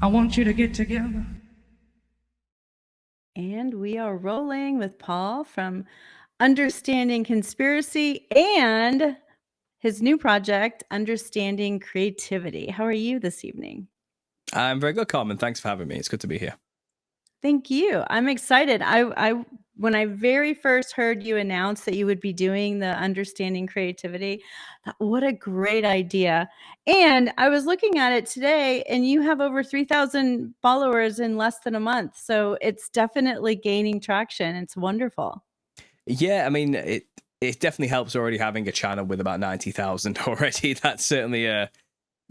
I want you to get together. And we are rolling with Paul from Understanding Conspiracy and his new project, Understanding Creativity. How are you this evening? I'm very good, Carmen. Thanks for having me. It's good to be here. Thank you. I'm excited. I when I very first heard you announce that you would be doing the Understanding Creativity, what a great idea. And I was looking at it today and you have over 3,000 followers in less than a month. So it's definitely gaining traction. It's wonderful. Yeah, I mean, it definitely helps already having a channel with about 90,000 already. That certainly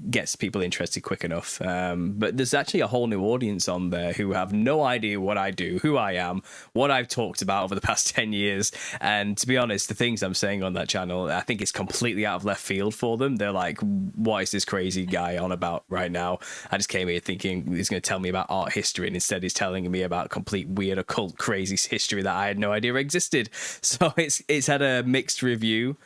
gets people interested quick enough. But there's actually a whole new audience on there who have no idea what I do, who I am, what I've talked about over the past 10 years. And to be honest, the things I'm saying on that channel, I think it's completely out of left field for them. They're like, what is this crazy guy on about right now? I just came here thinking he's going to tell me about art history, and instead he's telling me about complete weird occult crazy history that I had no idea existed. So it's had a mixed review.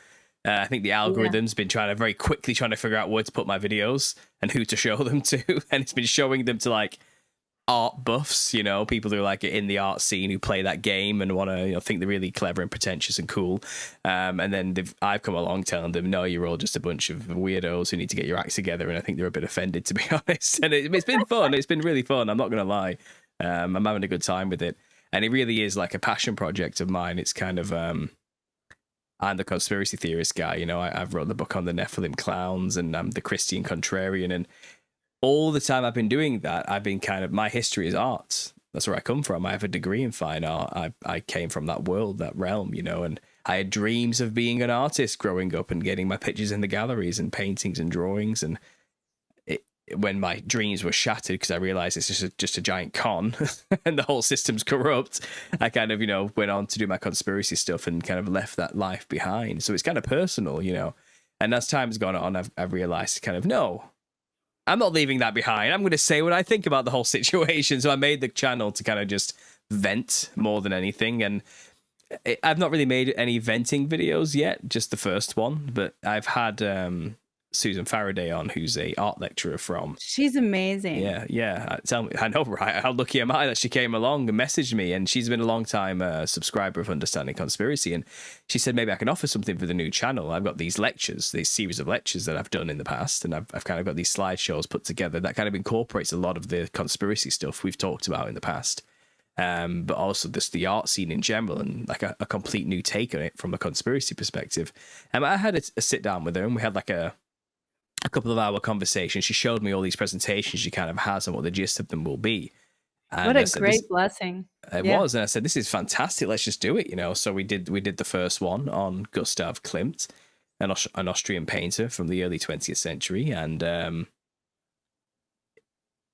I think the algorithm's been very quickly trying to figure out where to put my videos and who to show them to. And it's been showing them to like art buffs, you know, people who are like in the art scene who play that game and want to, you know, think they're really clever and pretentious and cool. And then I've come along telling them, no, you're all just a bunch of weirdos who need to get your act together. And I think they're a bit offended, to be honest. And it's been fun. It's been really fun. I'm not going to lie. I'm having a good time with it. And it really is like a passion project of mine. It's kind of... I'm the conspiracy theorist guy, you know. I've wrote the book on the Nephilim clowns, and I'm the Christian contrarian. And all the time I've been doing that, I've been my history is art. That's where I come from. I have a degree in fine art. I came from that world, that realm, you know, and I had dreams of being an artist growing up and getting my pictures in the galleries and paintings and drawings. And when my dreams were shattered because I realized it's just a giant con and the whole system's corrupt, I kind of, you know, went on to do my conspiracy stuff and kind of left that life behind. So it's kind of personal, you know. And as time's gone on, I've realized kind of, no, I'm not leaving that behind. I'm going to say what I think about the whole situation. So I made the channel to kind of just vent more than anything. And I've not really made any venting videos yet, just the first one. But I've had... Susan Faraday on, who's a art lecturer from... She's amazing. Yeah. Tell me, I know, right? How lucky am I that she came along and messaged me? And she's been a long time subscriber of Understanding Conspiracy, and she said maybe I can offer something for the new channel. I've got these lectures, these series of lectures that I've done in the past, and I've kind of got these slideshows put together that kind of incorporates a lot of the conspiracy stuff we've talked about in the past. But also just the art scene in general, and like a complete new take on it from a conspiracy perspective. I had a sit down with her, and we had like a couple of hour conversation. She showed me all these presentations she kind of has and what the gist of them will be. And what a great blessing. It was. And I said, this is fantastic. Let's just do it, you know. So we did the first one on Gustav Klimt, an Austrian painter from the early 20th century. And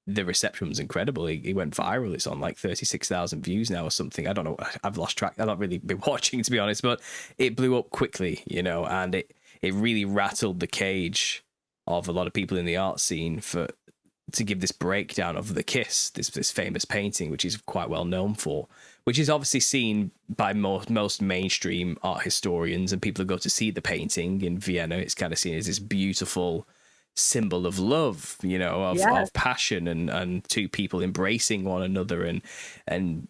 the reception was incredible. He went viral. It's on like 36,000 views now or something. I don't know. I've lost track. I've not really been watching, to be honest, but it blew up quickly, you know, and it really rattled the cage of a lot of people in the art scene to give this breakdown of the Kiss, this famous painting, which is quite well known for, which is obviously seen by most mainstream art historians and people who go to see the painting in Vienna. It's kind of seen as this beautiful symbol of love, you know, of passion and two people embracing one another. And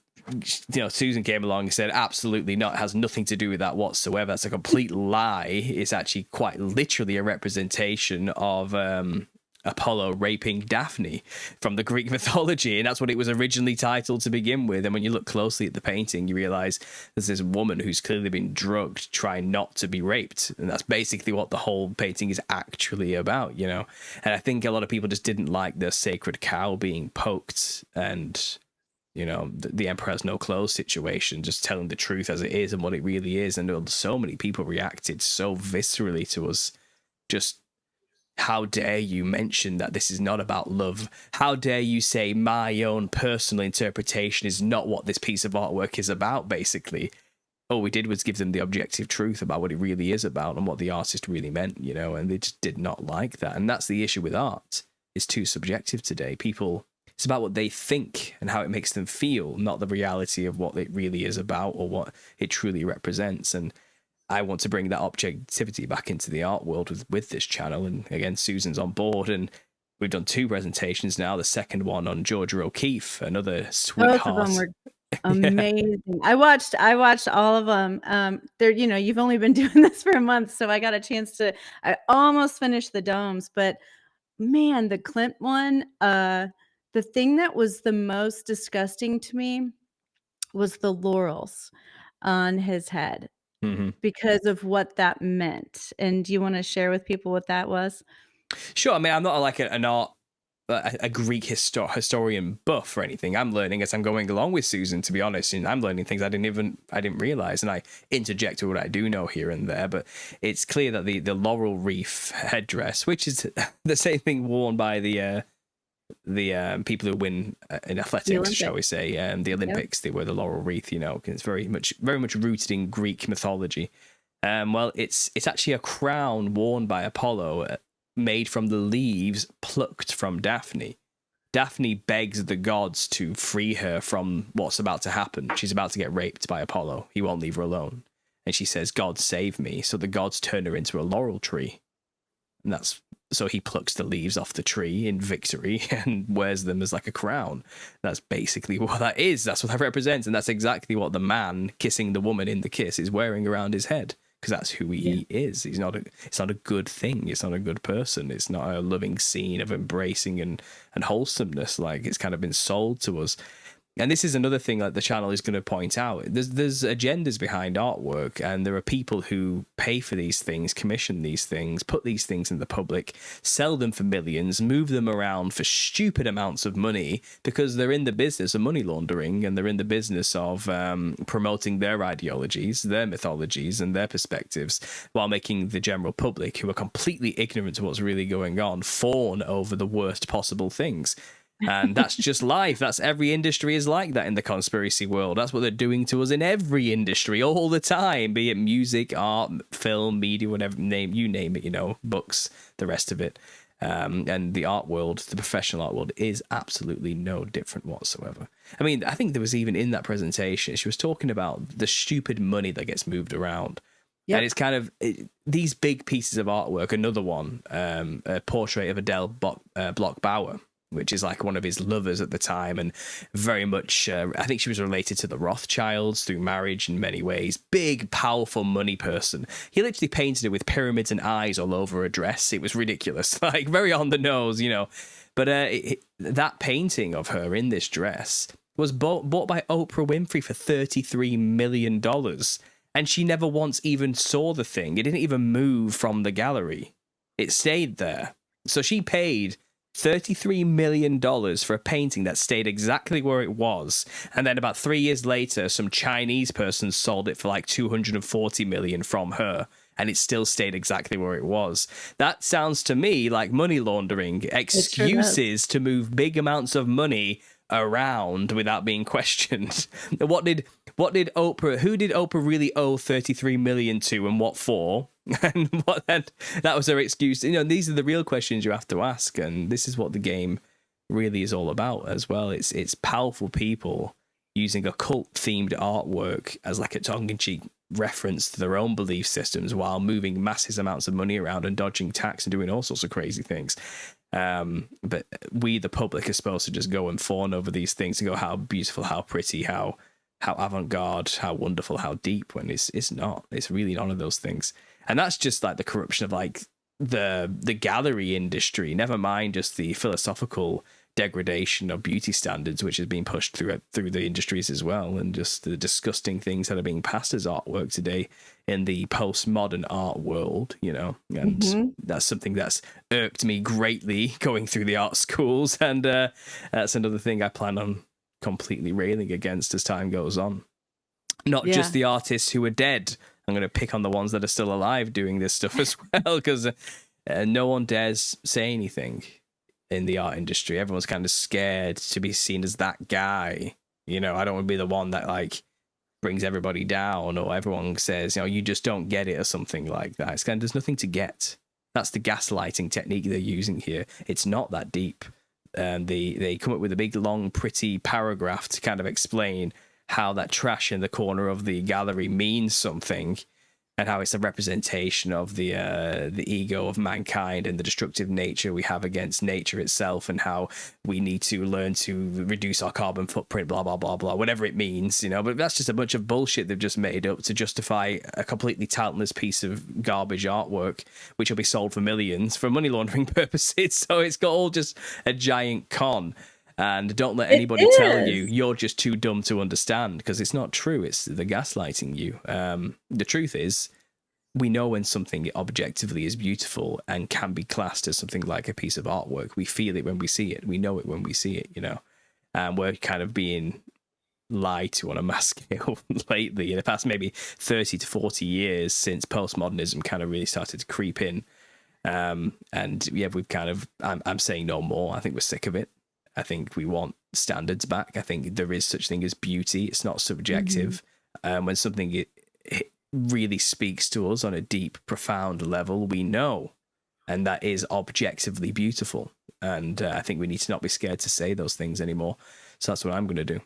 you know, Susan came along and said, absolutely not. It has nothing to do with that whatsoever. That's a complete lie. It's actually quite literally a representation of Apollo raping Daphne from the Greek mythology. And that's what it was originally titled to begin with. And when you look closely at the painting, you realize there's this woman who's clearly been drugged trying not to be raped. And that's basically what the whole painting is actually about, you know. And I think a lot of people just didn't like the sacred cow being poked and... you know, the emperor has no clothes situation, just telling the truth as it is and what it really is. And so many people reacted so viscerally to us. Just, how dare you mention that this is not about love? How dare you say my own personal interpretation is not what this piece of artwork is about, basically. All we did was give them the objective truth about what it really is about and what the artist really meant, you know, and they just did not like that. And that's the issue with art. It's too subjective today. People... it's about what they think and how it makes them feel, not the reality of what it really is about or what it truly represents. And I want to bring that objectivity back into the art world with this channel. And again, Susan's on board, and we've done 2 presentations now. The second one on Georgia O'Keeffe, another Both sweetheart. of them were Yeah. amazing. I watched all of them. They're, you know, you've only been doing this for a month, so I got a chance to. I almost finished the domes, but man, the Klimt one. The thing that was the most disgusting to me was the laurels on his head Mm-hmm. because of what that meant. And do you want to share with people what that was? Sure. I mean, I'm not like an art, a Greek historian buff or anything. I'm learning as I'm going along with Susan, to be honest, and I'm learning things I didn't realize, and I interject with what I do know here and there. But it's clear that the laurel wreath headdress, which is the same thing worn by the people who win in athletics, shall we say, the Olympics, they wear the laurel wreath. You know, 'cause it's very much rooted in Greek mythology. Well, it's actually a crown worn by Apollo, made from the leaves plucked from Daphne. Daphne begs the gods to free her from what's about to happen. She's about to get raped by Apollo. He won't leave her alone. And she says, "God save me." So the gods turn her into a laurel tree. And so he plucks the leaves off the tree in victory and wears them as like a crown. That's basically what that is. That's what that represents. And that's exactly what the man kissing the woman in the kiss is wearing around his head. Because that's who he is. It's not a good thing. It's not a good person. It's not a loving scene of embracing and wholesomeness. Like, it's kind of been sold to us. And this is another thing that the channel is going to point out. There's agendas behind artwork, and there are people who pay for these things, commission these things, put these things in the public, sell them for millions, move them around for stupid amounts of money because they're in the business of money laundering, and they're in the business of promoting their ideologies, their mythologies, and their perspectives, while making the general public, who are completely ignorant to what's really going on, fawn over the worst possible things. And that's just life. That's every industry is like that in the conspiracy world. That's what they're doing to us in every industry all the time, be it music, art, film, media, whatever, you name it, you know, books, the rest of it. And the art world, the professional art world, is absolutely no different whatsoever. I mean, I think there was even in that presentation, she was talking about the stupid money that gets moved around. Yep. And it's kind of these big pieces of artwork. Another one, a portrait of Adele Bloch-Bauer, which is like one of his lovers at the time, and very much, I think she was related to the Rothschilds through marriage in many ways. Big, powerful money person. He literally painted it with pyramids and eyes all over her dress. It was ridiculous, like very on the nose, you know. But that painting of her in this dress was bought by Oprah Winfrey for $33 million. And she never once even saw the thing. It didn't even move from the gallery. It stayed there. So she paid $33 million for a painting that stayed exactly where it was. And then about 3 years later, some Chinese person sold it for like $240 million from her. And it still stayed exactly where it was. That sounds to me like money laundering, excuses to move big amounts of money around without being questioned. Who did Oprah really owe $33 million to, and what for? And that was her excuse. You know, these are the real questions you have to ask, and this is what the game really is all about as well. It's powerful people using occult themed artwork as like a tongue-in-cheek reference to their own belief systems while moving massive amounts of money around and dodging tax and doing all sorts of crazy things. But we, the public, are supposed to just go and fawn over these things and go, how beautiful, how pretty, how avant-garde, how wonderful, how deep, when it's not. It's really none of those things. And that's just like the corruption of like the gallery industry, never mind just the philosophical degradation of beauty standards, which is being pushed through the industries as well, and just the disgusting things that are being passed as artwork today in the postmodern art world, you know. And that's something that's irked me greatly going through the art schools, and that's another thing I plan on completely railing against as time goes on. Not just the artists who are dead. I'm going to pick on the ones that are still alive doing this stuff as well, because no one dares say anything in the art industry. Everyone's kind of scared to be seen as that guy. You know, I don't want to be the one that like brings everybody down, or everyone says, you know, you just don't get it or something like that. It's kind of, there's nothing to get. That's the gaslighting technique they're using here. It's not that deep. They come up with a big, long, pretty paragraph to kind of explain how that trash in the corner of the gallery means something. and how it's a representation of the ego of mankind and the destructive nature we have against nature itself, and how we need to learn to reduce our carbon footprint, blah blah blah blah, whatever it means, you know. But that's just a bunch of bullshit they've just made up to justify a completely talentless piece of garbage artwork, which will be sold for millions for money laundering purposes. So it's got all just a giant con. And don't let anybody tell you you're just too dumb to understand, because it's not true. It's the gaslighting you. The truth is, we know when something objectively is beautiful and can be classed as something like a piece of artwork. We feel it when we see it. We know it when we see it, you know. And we're kind of being lied to on a mass scale lately, in the past maybe 30 to 40 years, since postmodernism kind of really started to creep in. And yeah, we've kind of, I'm saying no more. I think we're sick of it. I think we want standards back. I think there is such thing as beauty. It's not subjective. When something it really speaks to us on a deep, profound level, we know, and that is objectively beautiful. And I think we need to not be scared to say those things anymore. So that's what I'm going to do.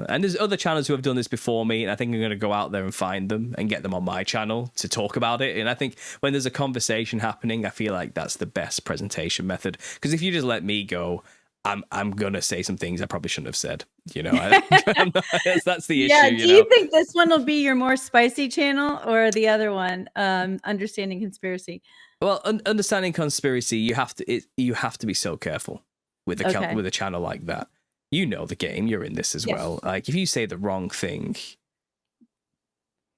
And there's other channels who have done this before me, and I think I'm going to go out there and find them and get them on my channel to talk about it. And I think when there's a conversation happening, I feel like that's the best presentation method. Because if you just let me go, I'm gonna say some things I probably shouldn't have said. You know, that's the issue. Yeah. Do you think this one will be your more spicy channel, or the other one, Understanding Conspiracy? Well, Understanding Conspiracy, you have to be so careful with a channel like that. You know the game. You're in this as well. Like, if you say the wrong thing,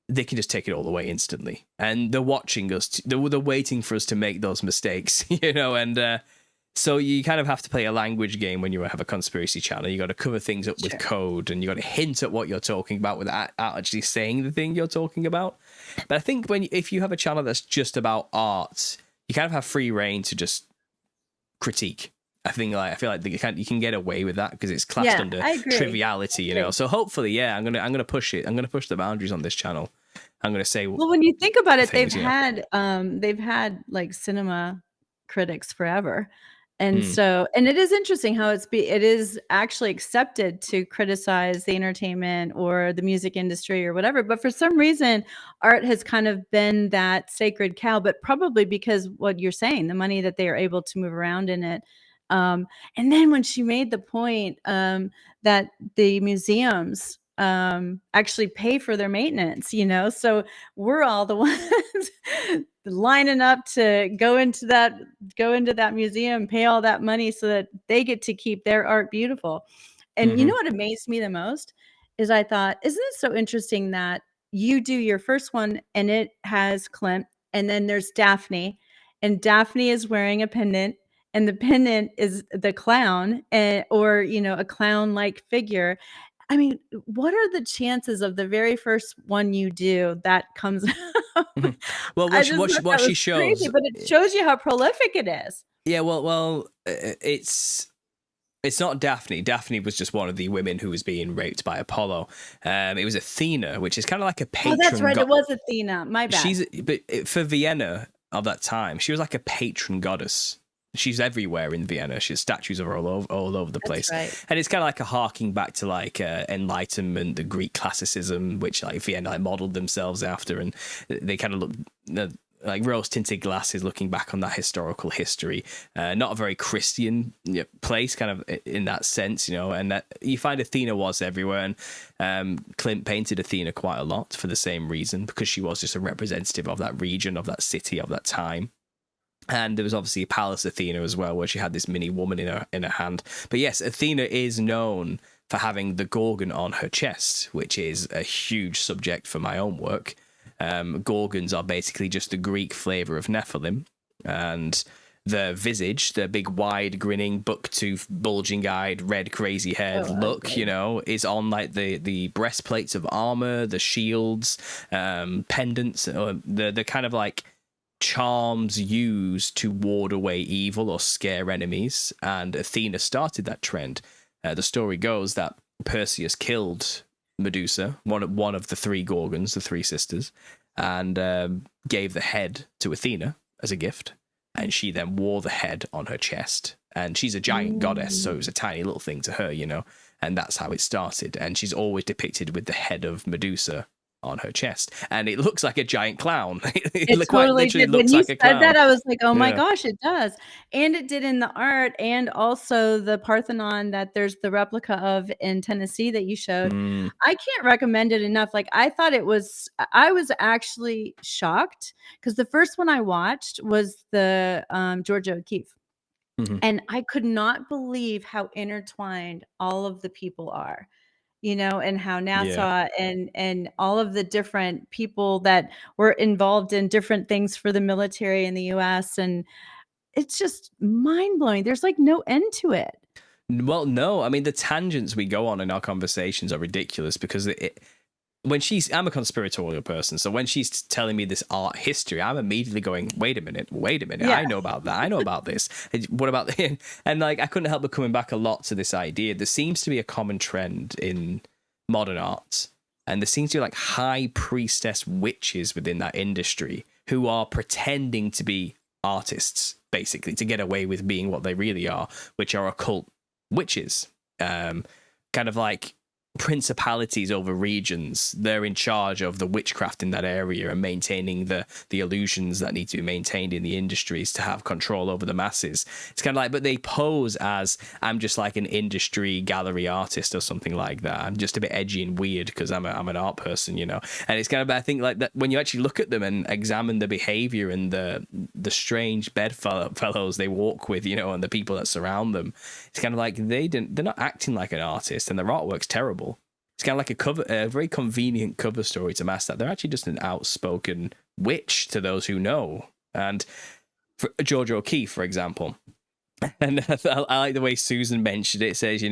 they can just take it all away instantly, and they're watching us. They're waiting for us to make those mistakes. You know, and. So you kind of have to play a language game when you have a conspiracy channel. You got to cover things up with code, and you got to hint at what you're talking about without actually saying the thing you're talking about. But I think if you have a channel that's just about art, you kind of have free reign to just critique. I feel like you can get away with that because it's classed under triviality, you know. So hopefully, I'm gonna push it. I'm gonna push the boundaries on this channel. I'm gonna say, well, when you think about it, they've had like cinema critics forever. And so, and it is interesting how it is actually accepted to criticize the entertainment or the music industry or whatever. But for some reason, art has kind of been that sacred cow, but probably because what you're saying, the money that they are able to move around in it. And then when she made the point that the museums actually pay for their maintenance, you know, so we're all the ones lining up to go into that museum, pay all that money so that they get to keep their art beautiful. And you know what amazed me the most is I thought, isn't it so interesting that you do your first one and it has Klimt, and then there's Daphne, and Daphne is wearing a pendant, and the pendant is the clown, or, you know, a clown-like figure. I mean, what are the chances of the very first one you do that comes out? Well, what she shows, crazy, but it shows you how prolific it is. Yeah, well, it's not Daphne. Daphne was just one of the women who was being raped by Apollo. It was Athena, which is kind of like a patron. Oh, that's right. It was Athena. My bad. But for Vienna of that time, she was like a patron goddess. She's everywhere in Vienna. She has statues of her all over the place. That's right. And it's kind of like a harking back to like Enlightenment, the Greek classicism, which like Vienna modeled themselves after. And they kind of look like rose-tinted glasses looking back on that historical history. Not a very Christian place kind of in that sense, you know. And that you find Athena was everywhere. And Klimt painted Athena quite a lot for the same reason, because she was just a representative of that region, of that city, of that time. And there was obviously Palace Athena as well, where she had this mini woman in her hand. But yes, Athena is known for having the Gorgon on her chest, which is a huge subject for my own work. Gorgons are basically just the Greek flavor of Nephilim. And the visage, the big, wide, grinning, buck-toothed, bulging-eyed, red, crazy-haired look, you know, is on like the breastplates of armor, the shields, pendants, the kind of like charms used to ward away evil or scare enemies. And Athena started that trend. The story goes that Perseus killed Medusa, one of the three Gorgons, the three sisters, and gave the head to Athena as a gift. And she then wore the head on her chest. And she's a giant goddess, so it was a tiny little thing to her, you know. And that's how it started. And she's always depicted with the head of Medusa on her chest, and it looks like a giant clown. It Quite totally literally did. When looks he like a said clown. that, I was like, "Oh my Yeah. gosh, it does." And it did in the art, and also the Parthenon that there's the replica of in Tennessee that you showed. Mm, I can't recommend it enough. Like, I was actually shocked because the first one I watched was the Georgia O'Keeffe. mhm. And I could not believe how intertwined all of the people are, and how Yeah. NASA and all of the different people that were involved in different things for the military in the US. And it's just mind blowing. There's like no end to it. Well, no, I mean the tangents we go on in our conversations are ridiculous because I'm a conspiratorial person, so when she's telling me this art history, I'm immediately going, wait a minute, Yeah. I know about that, I know about this. What about the and like I couldn't help but coming back a lot to this idea. There seems to be a common trend in modern art, and there seems to be like high priestess witches within that industry who are pretending to be artists, basically, to get away with being what they really are, which are occult witches. Kind of like principalities over regions. They're in charge of the witchcraft in that area and maintaining the illusions that need to be maintained in the industries to have control over the masses. It's kind of like, but they pose as, I'm just like an industry gallery artist or something like that. I'm just a bit edgy and weird because I'm an art person, And it's kind of, I think like that when you actually look at them and examine the behavior and the strange bedfellows they walk with, and the people that surround them, it's kind of like they're not acting like an artist and their artwork's terrible. It's kind of like a very convenient cover story to mask that they're actually just an outspoken witch to those who know. And for Georgia O'Keeffe, for example, and I like the way Susan mentioned it. It says,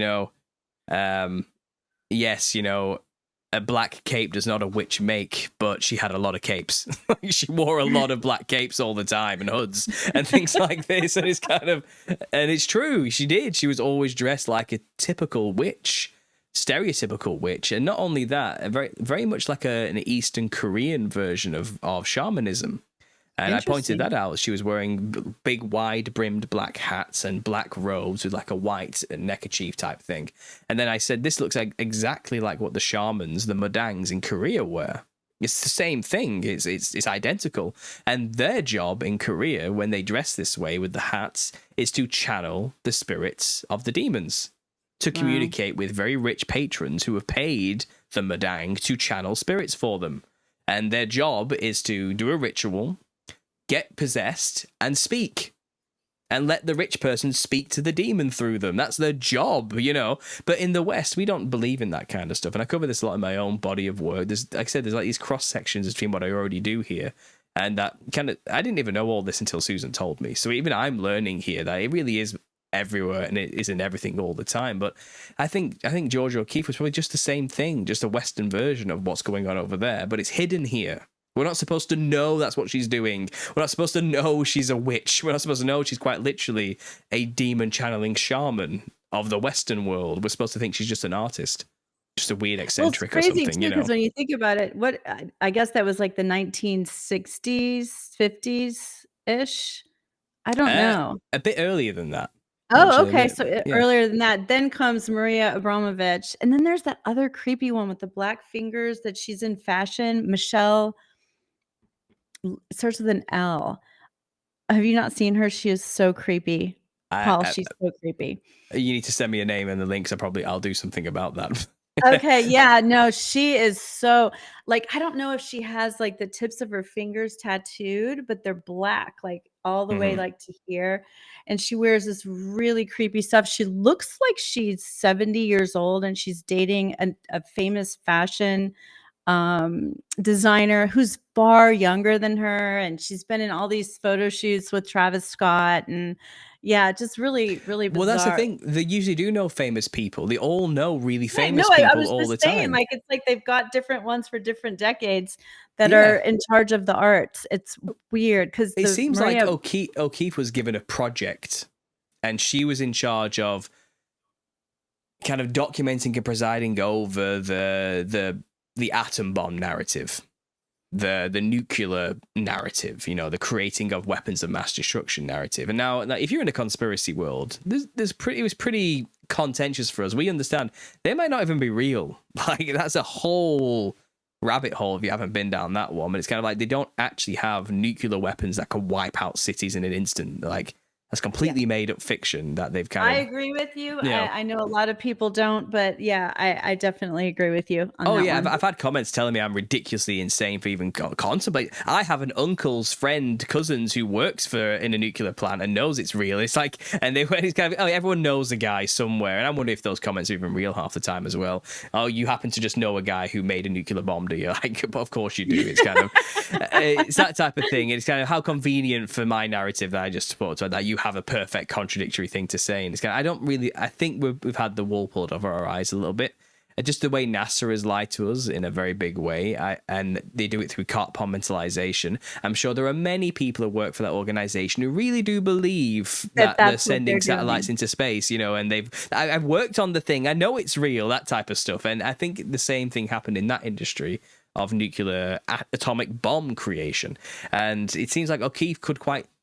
yes, a black cape does not a witch make, but she had a lot of capes. She wore a lot of black capes all the time and hoods and things like this. And it's kind of, and it's true. She did. She was always dressed like a typical witch, stereotypical witch. And not only that, very, very much like an Eastern Korean version of shamanism. And I pointed that out. She was wearing big, wide-brimmed black hats and black robes with like a white neckerchief type thing. And then I said, this looks like exactly like what the shamans, the Madangs in Korea wear. It's the same thing. It's identical. And their job in Korea, when they dress this way with the hats, is to channel the spirits of the demons, to communicate with very rich patrons who have paid the Madang to channel spirits for them. And their job is to do a ritual, get possessed, and speak. And let the rich person speak to the demon through them. That's their job, But in the West, we don't believe in that kind of stuff. And I cover this a lot in my own body of work. Like I said, there's like these cross sections between what I already do here. And that I didn't even know all this until Susan told me. So even I'm learning here that it really is everywhere and it isn't everything all the time. But I think Georgia O'Keeffe was probably just the same thing, just a Western version of what's going on over there. But it's hidden here. We're not supposed to know that's what she's doing. We're not supposed to know she's a witch. We're not supposed to know she's quite literally a demon channeling shaman of the Western world. We're supposed to think she's just an artist, just a weird eccentric or something, too, because when you think about it, I guess that was like the 1960s, 50s ish. I don't know. A bit earlier than that. Oh, Actually, okay. So earlier than that, then comes Maria Abramovich, and then there's that other creepy one with the black fingers that she's in fashion. Michelle, it starts with an L. Have you not seen her? She is so creepy. Paul, she's so creepy. You need to send me a name and the links. I'll do something about that. Okay, yeah, no, she is so like, I don't know if she has like the tips of her fingers tattooed, but they're black, like all the way like to here. And she wears this really creepy stuff. She looks like she's 70 years old and she's dating a famous fashion designer who's far younger than her, and she's been in all these photo shoots with Travis Scott, and yeah, just really, really bizarre. Well, that's the thing. They usually do know famous people. They all know really famous I people was all just the saying, time. like, it's like they've got different ones for different decades that are in charge of the arts. It's weird because it seems like O'Keeffe was given a project, and she was in charge of kind of documenting and presiding over the atom bomb narrative, the nuclear narrative, the creating of weapons of mass destruction narrative. And now, if you're in a conspiracy world, it was pretty contentious for us. We understand they might not even be real. Like, that's a whole rabbit hole if you haven't been down that one. But it's kind of like they don't actually have nuclear weapons that can wipe out cities in an instant. Like, that's completely made up fiction that they've kind I of. agree with you. Yeah. I know a lot of people don't, but yeah, I definitely agree with you on Oh that yeah, one. I've had comments telling me I'm ridiculously insane for even contemplate. I have an uncle's friend, cousins who works in a nuclear plant and knows it's real. It's like, and it's kind of, oh, everyone knows a guy somewhere, and I wonder if those comments are even real half the time as well. Oh, you happen to just know a guy who made a nuclear bomb, do you? Like, of course you do. It's kind of, it's that type of thing. It's kind of how convenient for my narrative that I just spoke to, that you have a perfect contradictory thing to say, and it's kind of, I think we've had the wool pulled over our eyes a little bit. Just the way NASA has lied to us in a very big way, and they do it through compartmentalization. I'm sure there are many people who work for that organization who really do believe that they're sending satellites into space, and I've worked on the thing. I know it's real, that type of stuff. And I think the same thing happened in that industry of nuclear atomic bomb creation. And it seems like O'Keefe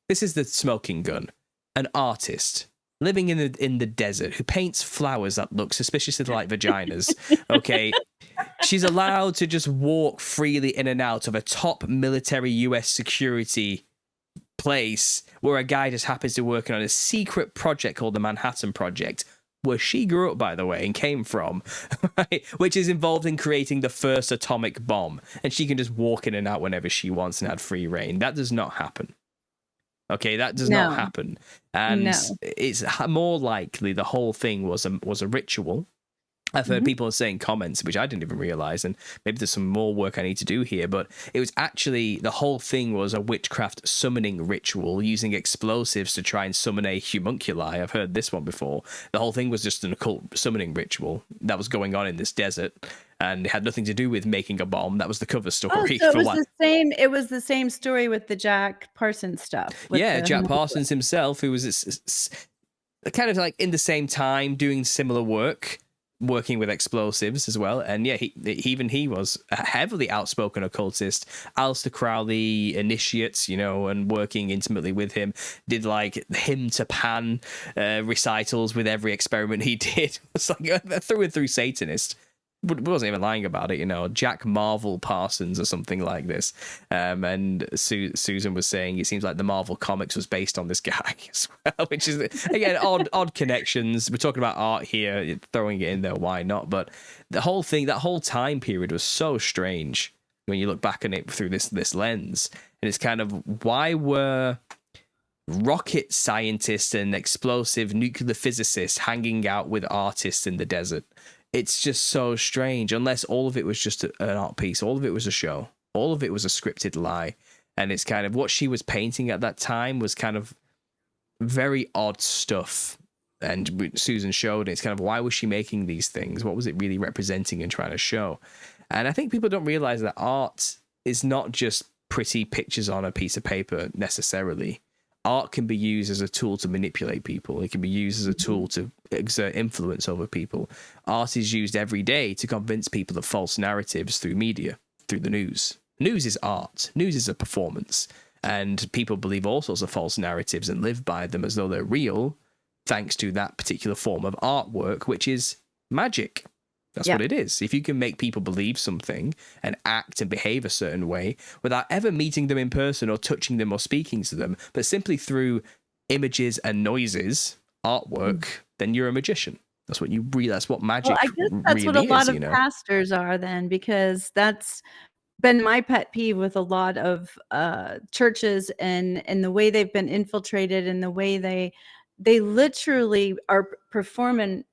this is the smoking gun, an artist living in the desert who paints flowers that look suspiciously like vaginas. Okay, she's allowed to just walk freely in and out of a top military US security place where a guy just happens to be working on a secret project called the Manhattan Project, where she grew up, by the way, and came from, right? Which is involved in creating the first atomic bomb. And she can just walk in and out whenever she wants and had free reign. That does not happen. Okay, that does not happen. And it's more likely the whole thing was a ritual. I've heard people saying comments, which I didn't even realize, and maybe there's some more work I need to do here, but it was actually, the whole thing was a witchcraft summoning ritual using explosives to try and summon a homunculi. I've heard this one before. The whole thing was just an occult summoning ritual that was going on in this desert, and it had nothing to do with making a bomb. That was the cover story. So it was the same story with the Jack Parsons stuff. Yeah, Jack Parsons himself, who was kind of like in the same time doing similar work, working with explosives as well. And yeah, he was a heavily outspoken occultist. Aleister Crowley initiates, and working intimately with him, did like hymn to Pan recitals with every experiment he did. It's like through and through Satanist. Wasn't even lying about it, Jack Marvel Parsons or something like this. And Susan was saying it seems like the Marvel comics was based on this guy as well, which is, again, odd connections. We're talking about art here, throwing it in there, why not? But the whole thing, that whole time period was so strange when you look back on it through this lens. And it's kind of, why were rocket scientists and explosive nuclear physicists hanging out with artists in the desert? It's just so strange, unless all of it was just an art piece. All of it was a show. All of it was a scripted lie. And it's kind of what she was painting at that time was kind of very odd stuff. And Susan showed it. It's kind of, why was she making these things? What was it really representing and trying to show? And I think people don't realize that art is not just pretty pictures on a piece of paper necessarily. Art can be used as a tool to manipulate people. It can be used as a tool to exert influence over people. Art is used every day to convince people of false narratives through media, through the news. News is art. News is a performance. And people believe all sorts of false narratives and live by them as though they're real, thanks to that particular form of artwork, which is magic. That's what it is. If you can make people believe something and act and behave a certain way without ever meeting them in person or touching them or speaking to them, but simply through images and noises, artwork, then you're a magician. That's what that's what magic I guess that's really what a lot is, of pastors are then, because that's been my pet peeve with a lot of churches and the way they've been infiltrated and the way they literally are performance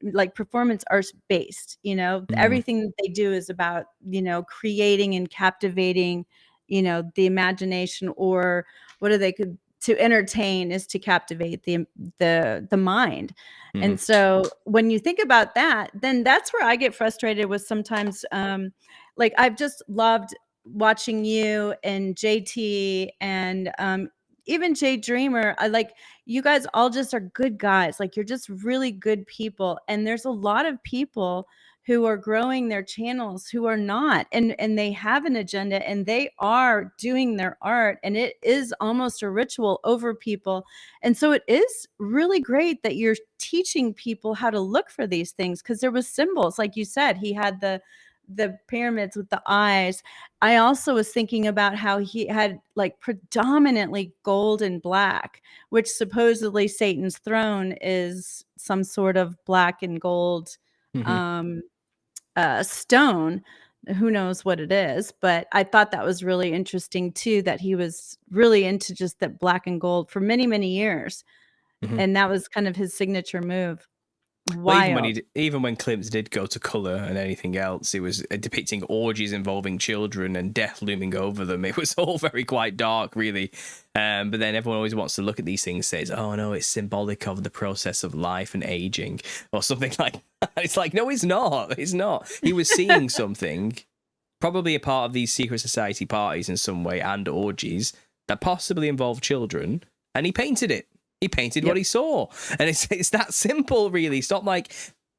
art based. Everything that they do is about creating and captivating the imagination, or what do they could to entertain is to captivate the mind. And so when you think about that, then that's where I get frustrated with sometimes. Like, I've just loved watching you and JT and even Jay Dreamer. I like, you guys all just are good guys. Like, you're just really good people. And there's a lot of people who are growing their channels who are not, and they have an agenda, and they are doing their art, and it is almost a ritual over people. And so it is really great that you're teaching people how to look for these things, because there was symbols, like you said. He had the the pyramids with the eyes, I also was thinking about how he had like predominantly gold and black, which supposedly Satan's throne is some sort of black and gold um, stone. Who knows what it is, but I thought that was really interesting too, that he was really into just that black and gold for many, many years. And that was kind of his signature move. Well, Wild. even when Klimt did go to color and anything else, it was depicting orgies involving children and death looming over them. It was all very quite dark, really. But then everyone always wants to look at these things and says, "Oh no, it's symbolic of the process of life and aging," or something like that. It's like, no, it's not. It's not. He was seeing something, probably a part of these secret society parties in some way and orgies that possibly involved children, and he painted it. He painted what he saw. And it's that simple, really. Stop like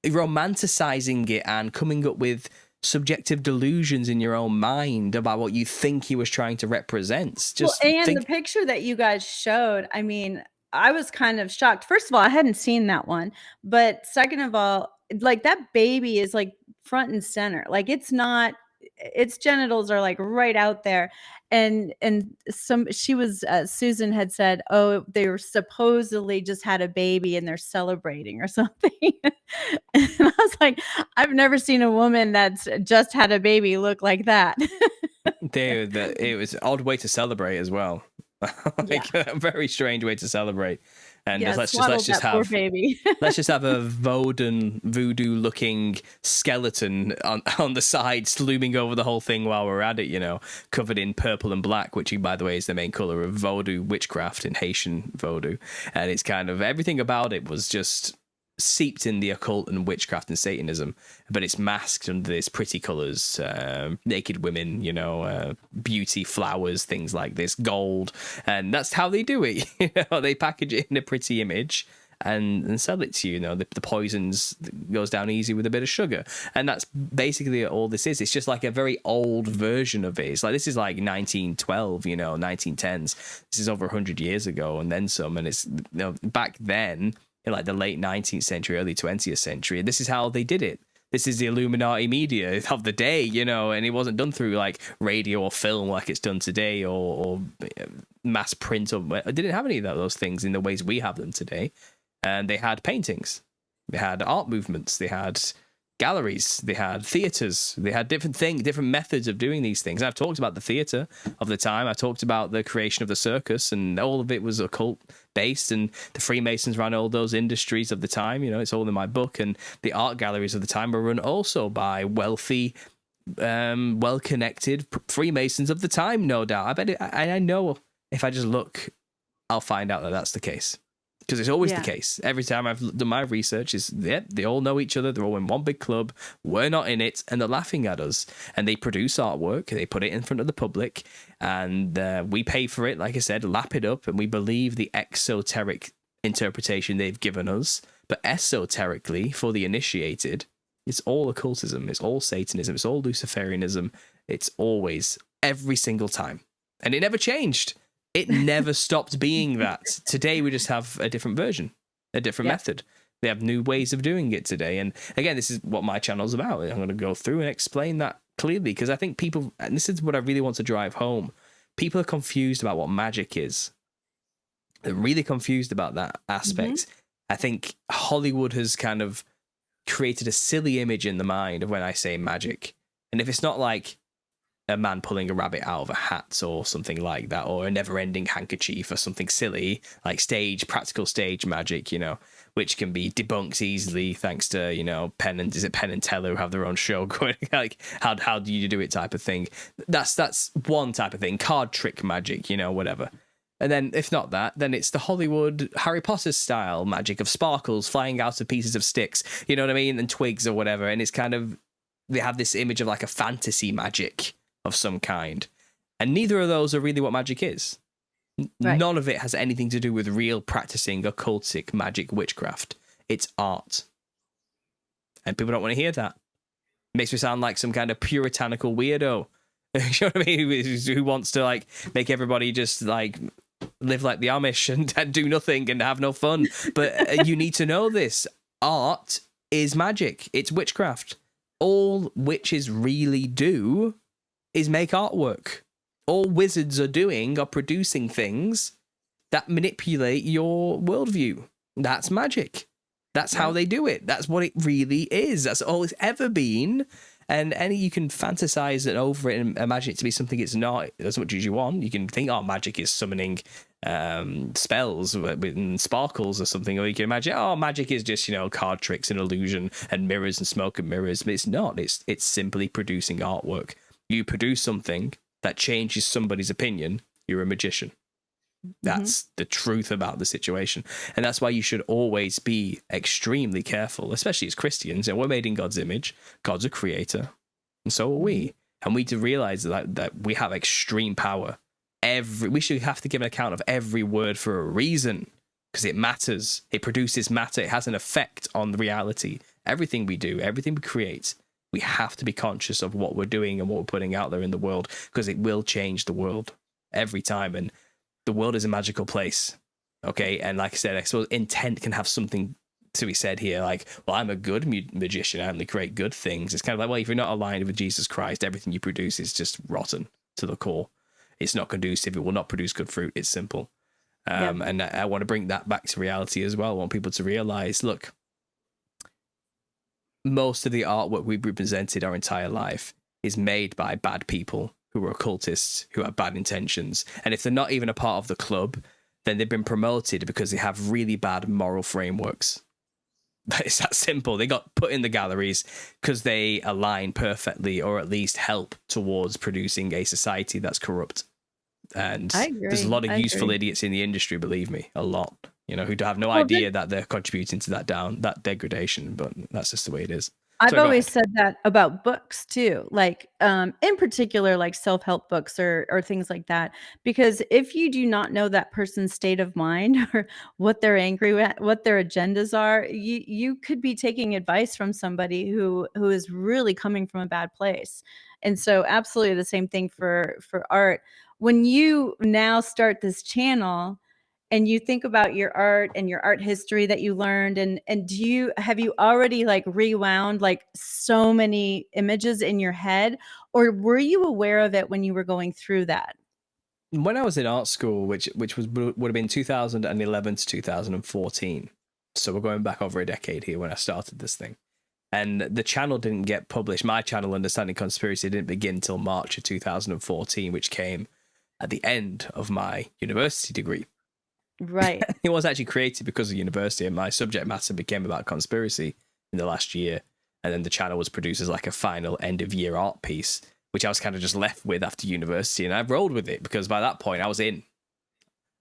romanticizing it and coming up with subjective delusions in your own mind about what you think he was trying to represent. Just the picture that you guys showed, I mean, I was kind of shocked. First of all, I hadn't seen that one. But second of all, like that baby is like front and center. Like it's not, its genitals are like right out there. And Susan had said, oh, they were supposedly just had a baby and they're celebrating or something. And I was like, I've never seen a woman that's just had a baby look like that. It was an odd way to celebrate as well. A very strange way to celebrate. And let's just have baby. let's just have a voodoo looking skeleton on the sides looming over the whole thing while we're at it, covered in purple and black, which by the way is the main color of Vodou witchcraft in Haitian Vodou. And it's kind of everything about it was just seeped in the occult and witchcraft and Satanism, but it's masked under these pretty colors, naked women, beauty, flowers, things like this, gold, and that's how they do it. They package it in a pretty image and sell it to you. The poisons goes down easy with a bit of sugar, and that's basically all this is. It's just like a very old version of it. It's like this is like 1912, 1910s. This is over 100 years ago and then some, and it's back then, in like the late 19th century, early 20th century. This is how they did it. This is the Illuminati media of the day, and it wasn't done through like radio or film like it's done today, or mass print. It didn't have any of those things in the ways we have them today. And they had paintings, they had art movements, they had galleries, they had theaters, they had different methods of doing these things. I've talked about the theater of the time. I talked about the creation of the circus, and all of it was occult based, and the Freemasons ran all those industries of the time. It's all in my book. And the art galleries of the time were run also by wealthy, well-connected Freemasons of the time, no doubt. I know if I just look, I'll find out that that's the case. Because it's always the case. Every time I've done my research, they all know each other. They're all in one big club. We're not in it, and they're laughing at us. And they produce artwork. They put it in front of the public, and we pay for it. Like I said, lap it up, and we believe the exoteric interpretation they've given us. But esoterically, for the initiated, it's all occultism. It's all Satanism. It's all Luciferianism. It's always, every single time. And it never changed. It never stopped being that. Today, we just have a different version, a different method. They have new ways of doing it today. And again, this is what my channel's about. I'm going to go through and explain that clearly, because I think people, and this is what I really want to drive home, people are confused about what magic is. They're really confused about that aspect. I think Hollywood has kind of created a silly image in the mind of when I say magic. And if it's not like a man pulling a rabbit out of a hat or something like that, or a never-ending handkerchief or something silly like practical stage magic, which can be debunked easily thanks to Penn and Teller, who have their own show going, like how do you do it type of thing. That's one type of thing. Card trick magic, whatever. And then if not that, then it's the Hollywood Harry Potter style magic of sparkles flying out of pieces of sticks, you know what I mean, and twigs or whatever. And it's kind of, they have this image of like a fantasy magic of some kind, and neither of those are really what magic is. None of it has anything to do with real practicing occultic magic witchcraft. It's art, and people don't want to hear that. It makes me sound like some kind of puritanical weirdo. You know what I mean? Who wants to like make everybody just like live like the Amish and do nothing and have no fun. But you need to know this: art is magic. It's witchcraft. all witches really do is make artwork. All wizards are doing are producing things that manipulate your worldview. That's magic. That's how they do it. That's what it really is. That's all it's ever been. And you can fantasize it over it and imagine it to be something it's not as much as you want. You can think, oh, magic is summoning spells with sparkles or something. Or you can imagine, oh, magic is just, card tricks and illusion and mirrors and smoke and mirrors. But it's not. It's simply producing artwork. You produce something that changes somebody's opinion, you're a magician. That's the truth about the situation. And that's why you should always be extremely careful, especially as Christians. And we're made in God's image. God's a creator. And so are we. And we need to realize that we have extreme power. We should have to give an account of every word for a reason, because it matters. It produces matter. It has an effect on reality. Everything we do, everything we create, we have to be conscious of what we're doing and what we're putting out there in the world, because it will change the world every time. And the world is a magical place, okay? And like I said, I suppose intent can have something to be said here. Like, well, I'm a good magician. I only create good things. It's kind of like, well, if you're not aligned with Jesus Christ, everything you produce is just rotten to the core. It's not conducive. It will not produce good fruit. It's simple. And I want to bring that back to reality as well. I want people to realize, look, most of the artwork we've represented our entire life is made by bad people who are occultists, who have bad intentions. And if they're not even a part of the club, then they've been promoted because they have really bad moral frameworks. It's that simple. They got put in the galleries because they align perfectly, or at least help towards producing a society that's corrupt. And there's a lot of useful idiots in the industry, believe me, a lot, who have no idea that they're contributing to that degradation, but that's just the way it is. I've always said that about books too, like in particular, like self-help books or things like that, because if you do not know that person's state of mind or what they're angry at, what their agendas are, you could be taking advice from somebody who is really coming from a bad place. And so absolutely the same thing for art. When you now start this channel, and you think about your art and your art history that you learned, and have you already like rewound like so many images in your head, or were you aware of it when you were going through that? When I was in art school, would have been 2011 to 2014, so we're going back over a decade here when I started this thing, and the channel didn't get published. My channel, Understanding Conspiracy, didn't begin till March of 2014, which came at the end of my university degree. Right. It was actually created because of university, and my subject matter became about conspiracy in the last year. And then the channel was produced as like a final end of year art piece, which I was kind of just left with after university. And I rolled with it because by that point I was in.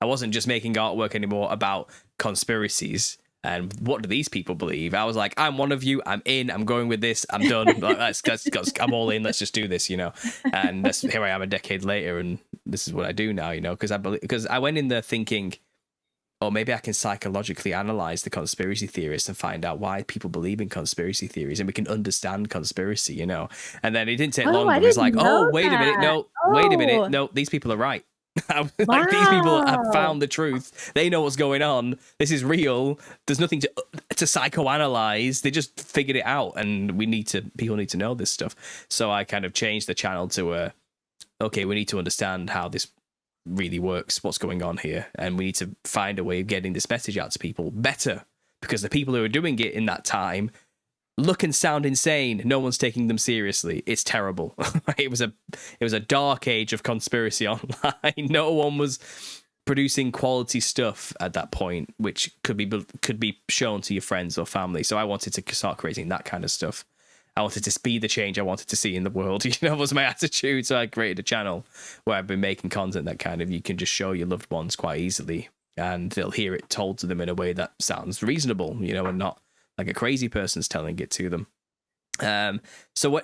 I wasn't just making artwork anymore about conspiracies and what do these people believe. I was like, I'm one of you. I'm in. I'm going with this. I'm done. Like, I'm all in. Let's just do this, And here I am a decade later, and this is what I do now, because I went in there thinking, or maybe I can psychologically analyze the conspiracy theorists and find out why people believe in conspiracy theories, and we can understand conspiracy, And then it didn't take long. It was like, oh, wait a minute. No, wait a minute. No, these people are right. Like, these people have found the truth. They know what's going on. This is real. There's nothing to psychoanalyze. They just figured it out, and people need to know this stuff. So I kind of changed the channel to okay, we need to understand how this really works, what's going on here, and we need to find a way of getting this message out to people better, because the people who are doing it in that time look and sound insane. No one's taking them seriously. It's terrible. It was a dark age of conspiracy online. No one was producing quality stuff at that point, which could be shown to your friends or family. So I wanted to start creating that kind of stuff. I wanted to be the change I wanted to see in the world, was my attitude. So I created a channel where I've been making content that kind of, you can just show your loved ones quite easily, and they'll hear it told to them in a way that sounds reasonable, and not like a crazy person's telling it to them. So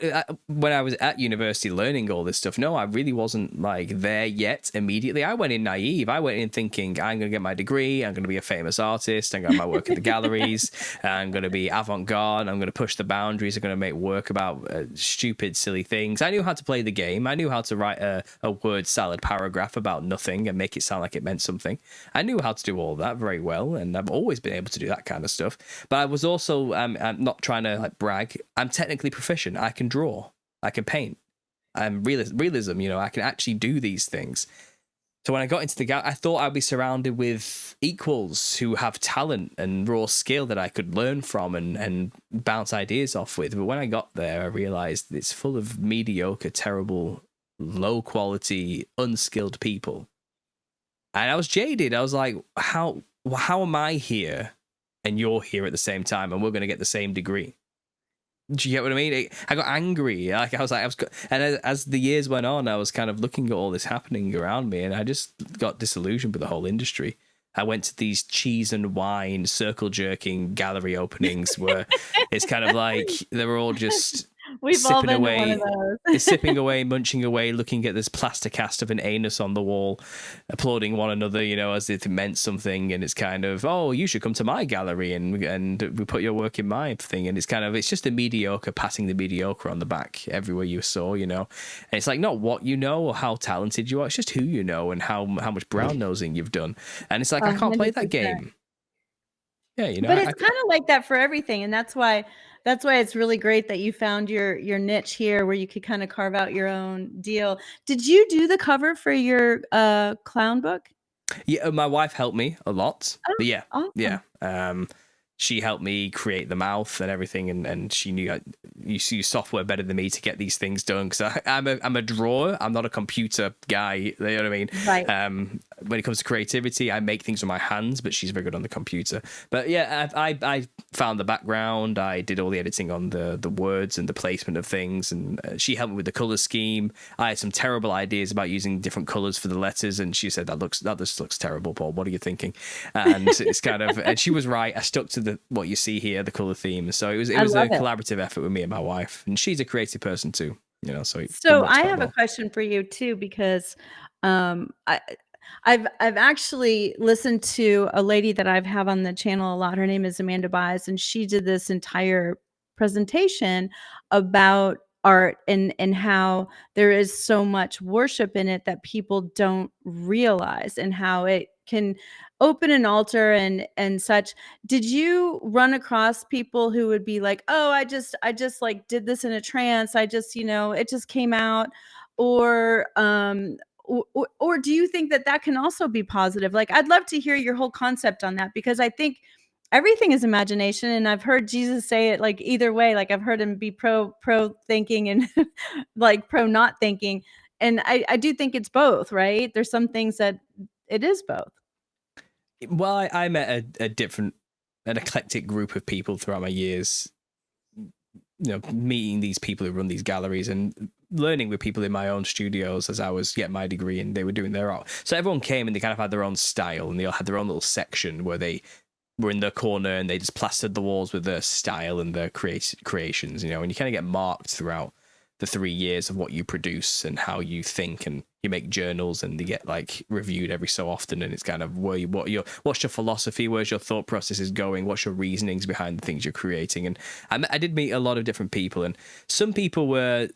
when I was at university learning all this stuff, no, I really wasn't like there yet immediately. I went in naive. I went in thinking, I'm going to get my degree. I'm going to be a famous artist. I'm going to have my work in the galleries. I'm going to be avant-garde. I'm going to push the boundaries. I'm going to make work about stupid, silly things. I knew how to play the game. I knew how to write a word salad paragraph about nothing and make it sound like it meant something. I knew how to do all that very well, and I've always been able to do that kind of stuff. But I was also, I'm not trying to like brag. I'm technically proficient. I can draw. I can paint. I'm realism. I can actually do these things. So when I got into the gallery, I thought I'd be surrounded with equals who have talent and raw skill that I could learn from and bounce ideas off with. But when I got there, I realized it's full of mediocre, terrible, low quality, unskilled people. And I was jaded. I was like, how am I here and you're here at the same time and we're going to get the same degree? Do you get what I mean? I got angry. Like and as the years went on, I was kind of looking at all this happening around me, and I just got disillusioned with the whole industry. I went to these cheese and wine circle jerking gallery openings where it's kind of like they were all just We've all been to one of those. sipping away, munching away, looking at this plaster cast of an anus on the wall, applauding one another, as if it meant something. And it's kind of, oh, you should come to my gallery and we put your work in my thing. And it's just a mediocre, patting the mediocre on the back everywhere you saw, And it's like not what you know or how talented you are. It's just who you know and how much brown nosing you've done. And it's like, I can't play that game. Yeah, But it's kind of like that for everything, and that's why it's really great that you found your niche here where you could kind of carve out your own deal. Did you do the cover for your clown book? Yeah, my wife helped me a lot. Oh, But yeah, awesome. yeah. She helped me create the mouth and everything, and she knew you use software better than me to get these things done because I'm a drawer. I'm not a computer guy. You know what I mean? Right. When it comes to creativity, I make things with my hands, but she's very good on the computer. But yeah, I found the background. I did all the editing on the words and the placement of things, and she helped me with the color scheme. I had some terrible ideas about using different colors for the letters, and she said that just looks terrible, Paul. What are you thinking? And it's kind of, and she was right. I stuck to what you see here, the color theme. So it was a collaborative effort with me and my wife, and she's a creative person too. So I have a question for you too, because I've actually listened to a lady that I've have on the channel a lot. Her name is Amanda Byes, and she did this entire presentation about art and how there is so much worship in it that people don't realize, and how it can open an altar and such. Did you run across people who would be like, oh, I just like did this in a trance, I just it just came out, or do you think that can also be positive? Like, I'd love to hear your whole concept on that, because I think everything is imagination, and I've heard Jesus say it like either way. Like, I've heard him be pro thinking and like pro not thinking, and I do think it's both, right? There's some things that it is both. Well, I met an eclectic group of people throughout my years, meeting these people who run these galleries and learning with people in my own studios as I was getting my degree and they were doing their art. So everyone came and they kind of had their own style, and they all had their own little section where they were in their corner and they just plastered the walls with their style and their creations, and you kind of get marked throughout the 3 years of what you produce and how you think, and you make journals and they get like reviewed every so often, and it's kind of what's your philosophy, where's your thought processes going, what's your reasonings behind the things you're creating. And I did meet a lot of different people, and some people were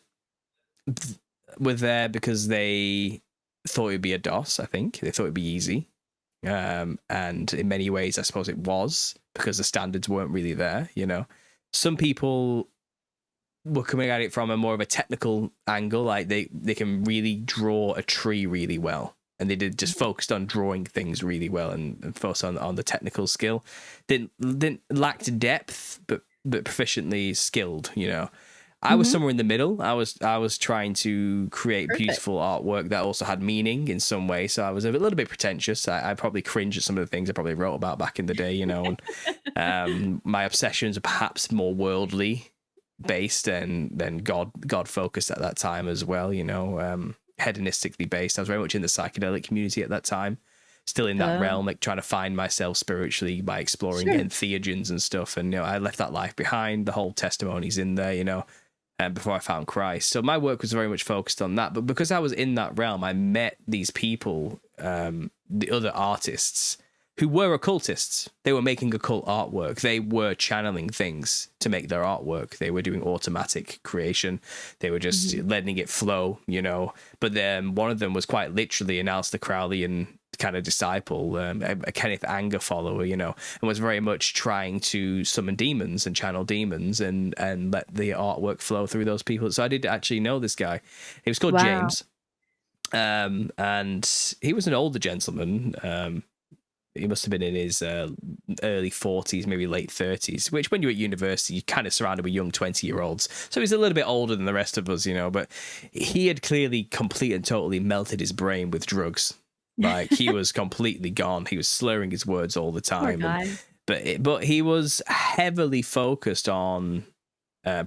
there because they thought it'd be a DOS. I think they thought it'd be easy, and in many ways I suppose it was, because the standards weren't really there. Some people were coming at it from a more of a technical angle, like they can really draw a tree really well, and they did just focused on drawing things really well and focused on the technical skill. Didn't lacked depth, but proficiently skilled. I was somewhere in the middle. I was trying to create beautiful artwork that also had meaning in some way. So I was a little bit pretentious. I probably cringe at some of the things I probably wrote about back in the day. And my obsessions are perhaps more worldly based than God focused at that time as well, hedonistically based. I was very much in the psychedelic community at that time, still in that realm, like trying to find myself spiritually by exploring entheogens and stuff. And I left that life behind. The whole testimony's in there, and before I found Christ. So my work was very much focused on that. But because I was in that realm, I met these people, the other artists, who were occultists. They were making occult artwork. They were channeling things to make their artwork. They were doing automatic creation. They were just letting it flow, you know. But then one of them was quite literally an Aleister Crowleyan kind of disciple, a Kenneth Anger follower, you know, and was very much trying to summon demons and channel demons and let the artwork flow through those people. So I did actually know this guy. He was called James. And he was an older gentleman. He must have been in his early 40s, maybe late 30s, which when you're at university, you're kind of surrounded with young 20-year-olds. So he's a little bit older than the rest of us, you know, but he had clearly completely and totally melted his brain with drugs. Like, he was completely gone. He was slurring his words all the time. But he was heavily focused on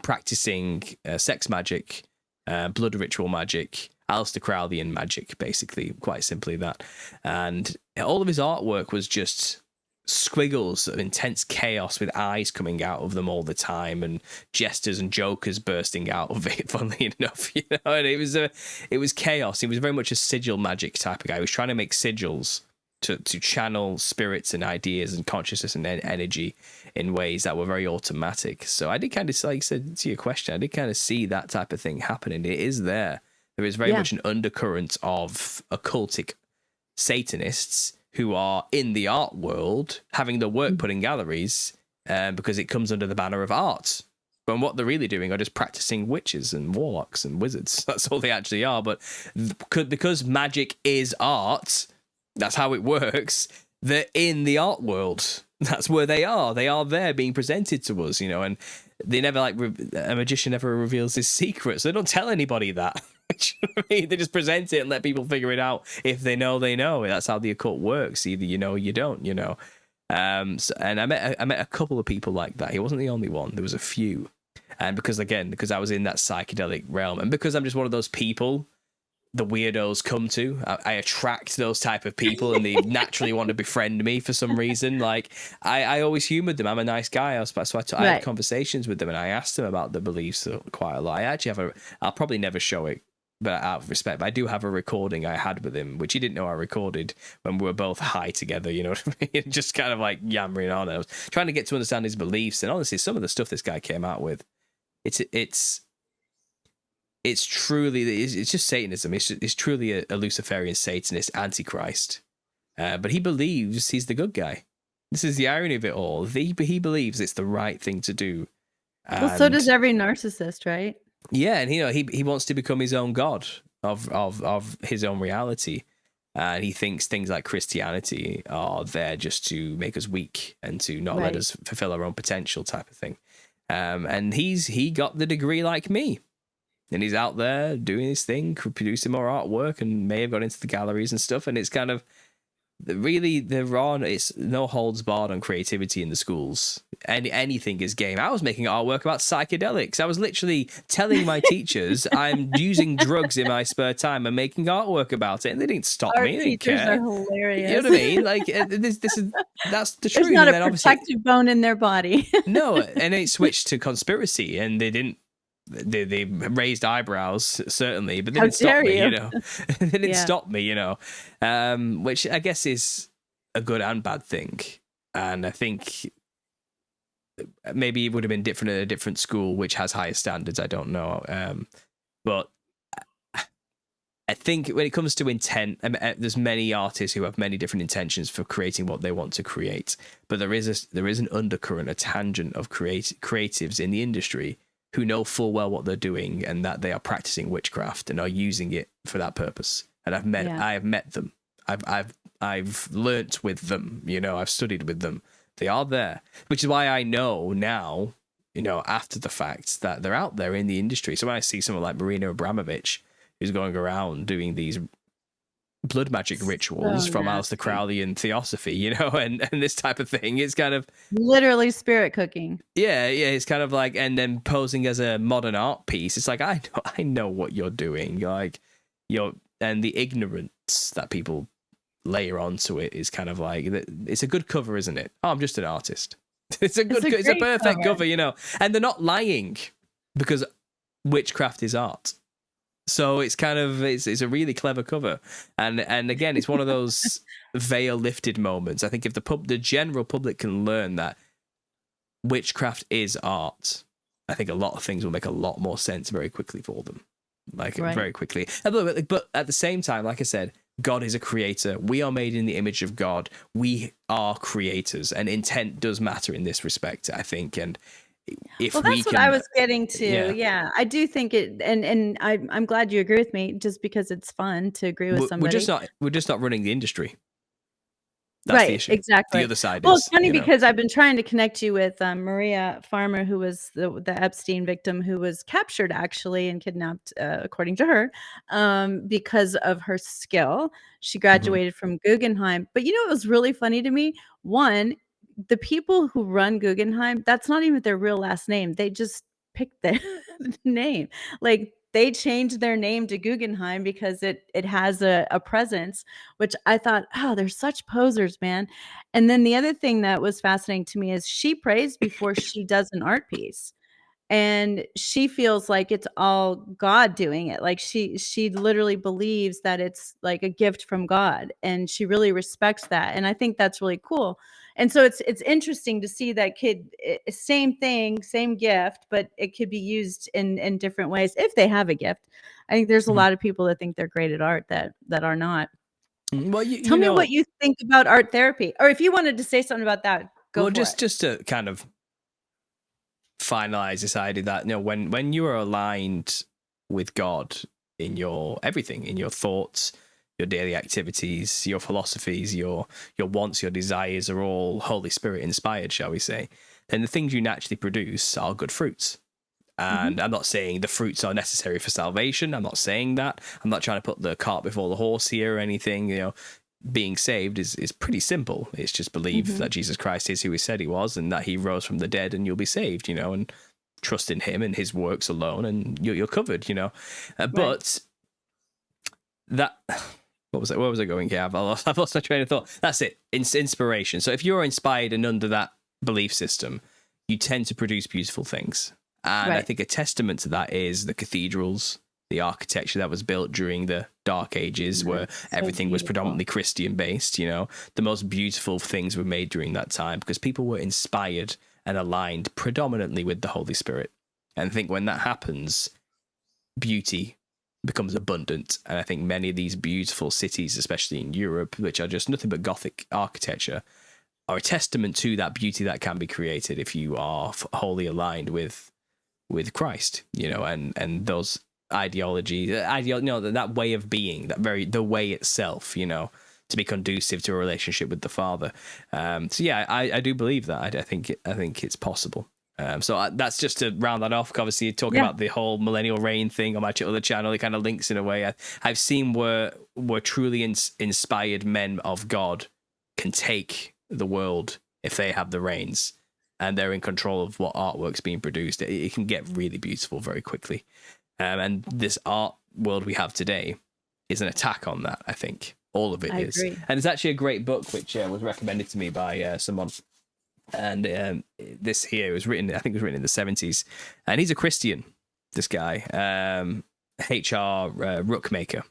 practicing sex magic, blood ritual magic, Aleister Crowleyan magic, basically, quite simply that. And all of his artwork was just squiggles of intense chaos with eyes coming out of them all the time and jesters and jokers bursting out of it, funnily enough, you know. And it was chaos. He was very much a sigil magic type of guy. He was trying to make sigils to channel spirits and ideas and consciousness and energy in ways that were very automatic. So I did kind of, like you said, to your question, I did kind of see that type of thing happening. It is there. There is very much an undercurrent of occultic Satanists who are in the art world having their work put in galleries because it comes under the banner of art. When what they're really doing are just practicing witches and warlocks and wizards. That's all they actually are. But because magic is art, that's how it works. They're in the art world. That's where they are. They are there being presented to us, you know, and they never a magician never reveals his secrets. They don't tell anybody that. They just present it and let people figure it out. If they know, they know. That's how the occult works. Either you know or you don't, you know. And I met a couple of people like that. He wasn't the only one. There was a few. And because I was in that psychedelic realm, and because I'm just one of those people the weirdos come to, I attract those type of people, and they naturally want to befriend me for some reason. Like I always humored them. I'm a nice guy. I had conversations with them, and I asked them about their beliefs quite a lot. I actually I'll probably never show it, but out of respect, but I do have a recording I had with him, which he didn't know I recorded when we were both high together, you know what I mean? Just kind of like yammering on. I was trying to get to understand his beliefs, and honestly, some of the stuff this guy came out with, it's truly, it's just Satanism. It's truly a Luciferian Satanist Antichrist. But he believes he's the good guy. This is the irony of it all. He believes it's the right thing to do. Well, so does every narcissist, right? Yeah, and you know, he wants to become his own god of his own reality. And he thinks things like Christianity are there just to make us weak and to not let us fulfill our own potential, type of thing. And he got the degree like me. And he's out there doing his thing, producing more artwork, and may have got into the galleries and stuff. And it's kind of really, it's no holds barred on creativity in the schools. Anything is game. I was making artwork about psychedelics. I was literally telling my teachers I'm using drugs in my spare time and making artwork about it, and they didn't stop me. They didn't teachers care. are hilarious. You know what I mean? Like that's the truth. There's not and a protective bone in their body. No, and it switched to conspiracy, and they didn't. They raised eyebrows, certainly, but they didn't stop me, you know. They didn't stop me, you know, which I guess is a good and bad thing. And I think maybe it would have been different at a different school, which has higher standards. I don't know. But I think when it comes to intent, there's many artists who have many different intentions for creating what they want to create. But there is an undercurrent, a tangent of creatives in the industry who know full well what they're doing and that they are practicing witchcraft and are using it for that purpose. And I have met them. I've learnt with them, you know, I've studied with them. They are there, which is why I know now, you know, after the fact, that they're out there in the industry. So when I see someone like Marina Abramovich, who's going around doing these blood magic rituals from Aleister Crowleyan theosophy, you know, and this type of thing, it's kind of literally spirit cooking. Yeah, it's kind of like, and then posing as a modern art piece. It's like, I know what you're doing. Like, and the ignorance that people layer onto it is kind of like, it's a good cover, isn't it? Oh, I'm just an artist. It's a perfect cover, you know. And they're not lying, because witchcraft is art. So it's kind of it's a really clever cover, and again, it's one of those veil lifted moments. I think if the general public can learn that witchcraft is art, I think a lot of things will make a lot more sense very quickly for them, very quickly. But at the same time, like I said, God is a creator. We are made in the image of God. We are creators, and intent does matter in this respect, I think. And if that's what I was getting to. Yeah, I do think it, and I'm glad you agree with me, just because it's fun to agree with somebody. We're just not running the industry. That's the issue. Exactly. The other side well, is. It's funny because I've been trying to connect you with Maria Farmer, who was the Epstein victim, who was captured actually and kidnapped, according to her, because of her skill. She graduated from Guggenheim. But it was really funny to me. One, the people who run Guggenheim, that's not even their real last name. They just picked their name. Like, they changed their name to Guggenheim because it has a presence, which I thought, oh, they're such posers, man. And then the other thing that was fascinating to me is she prays before she does an art piece. And she feels like it's all God doing it. Like she literally believes that it's like a gift from God, and she really respects that. And I think that's really cool. And so it's interesting to see that kid, same thing, same gift, but it could be used in different ways if they have a gift. I think there's a lot of people that think they're great at art that are not. Well, Tell me what you think about art therapy, or if you wanted to say something about that, go for it. Just to kind of finalize this idea that when you are aligned with God in your everything, in your thoughts, your daily activities, your philosophies, your wants, your desires are all Holy Spirit inspired, shall we say, then the things you naturally produce are good fruits. And I'm not saying the fruits are necessary for salvation. I'm not saying that. I'm not trying to put the cart before the horse here or anything. Being saved is pretty simple. It's just believe that Jesus Christ is who he said he was, and that he rose from the dead, and you'll be saved, and trust in him and his works alone, and you're covered, But that, where was I going here? I've lost my train of thought. That's it. Inspiration. So if you're inspired and under that belief system, you tend to produce beautiful things. And I think a testament to that is the cathedrals, the architecture that was built during the Dark Ages, where everything was predominantly Christian based. The most beautiful things were made during that time because people were inspired and aligned predominantly with the Holy Spirit. And I think when that happens, beauty becomes abundant. And I think many of these beautiful cities, especially in Europe, which are just nothing but Gothic architecture, are a testament to that beauty that can be created if you are wholly aligned with Christ, and those that way of being, the way itself, to be conducive to a relationship with the Father. So yeah, I do believe that. I think it's possible. So that's just to round that off. Obviously, talking about the whole millennial reign thing on my other channel, it kind of links in a way. I've seen where truly inspired men of God can take the world if they have the reins and they're in control of what artwork's being produced. It can get really beautiful very quickly. And this art world we have today is an attack on that, I think. All of it is. Agree. And it's actually a great book, which was recommended to me by someone. And this here was written, I think it was written in the 70s. And he's a Christian, this guy, H.R. Ruckmaker.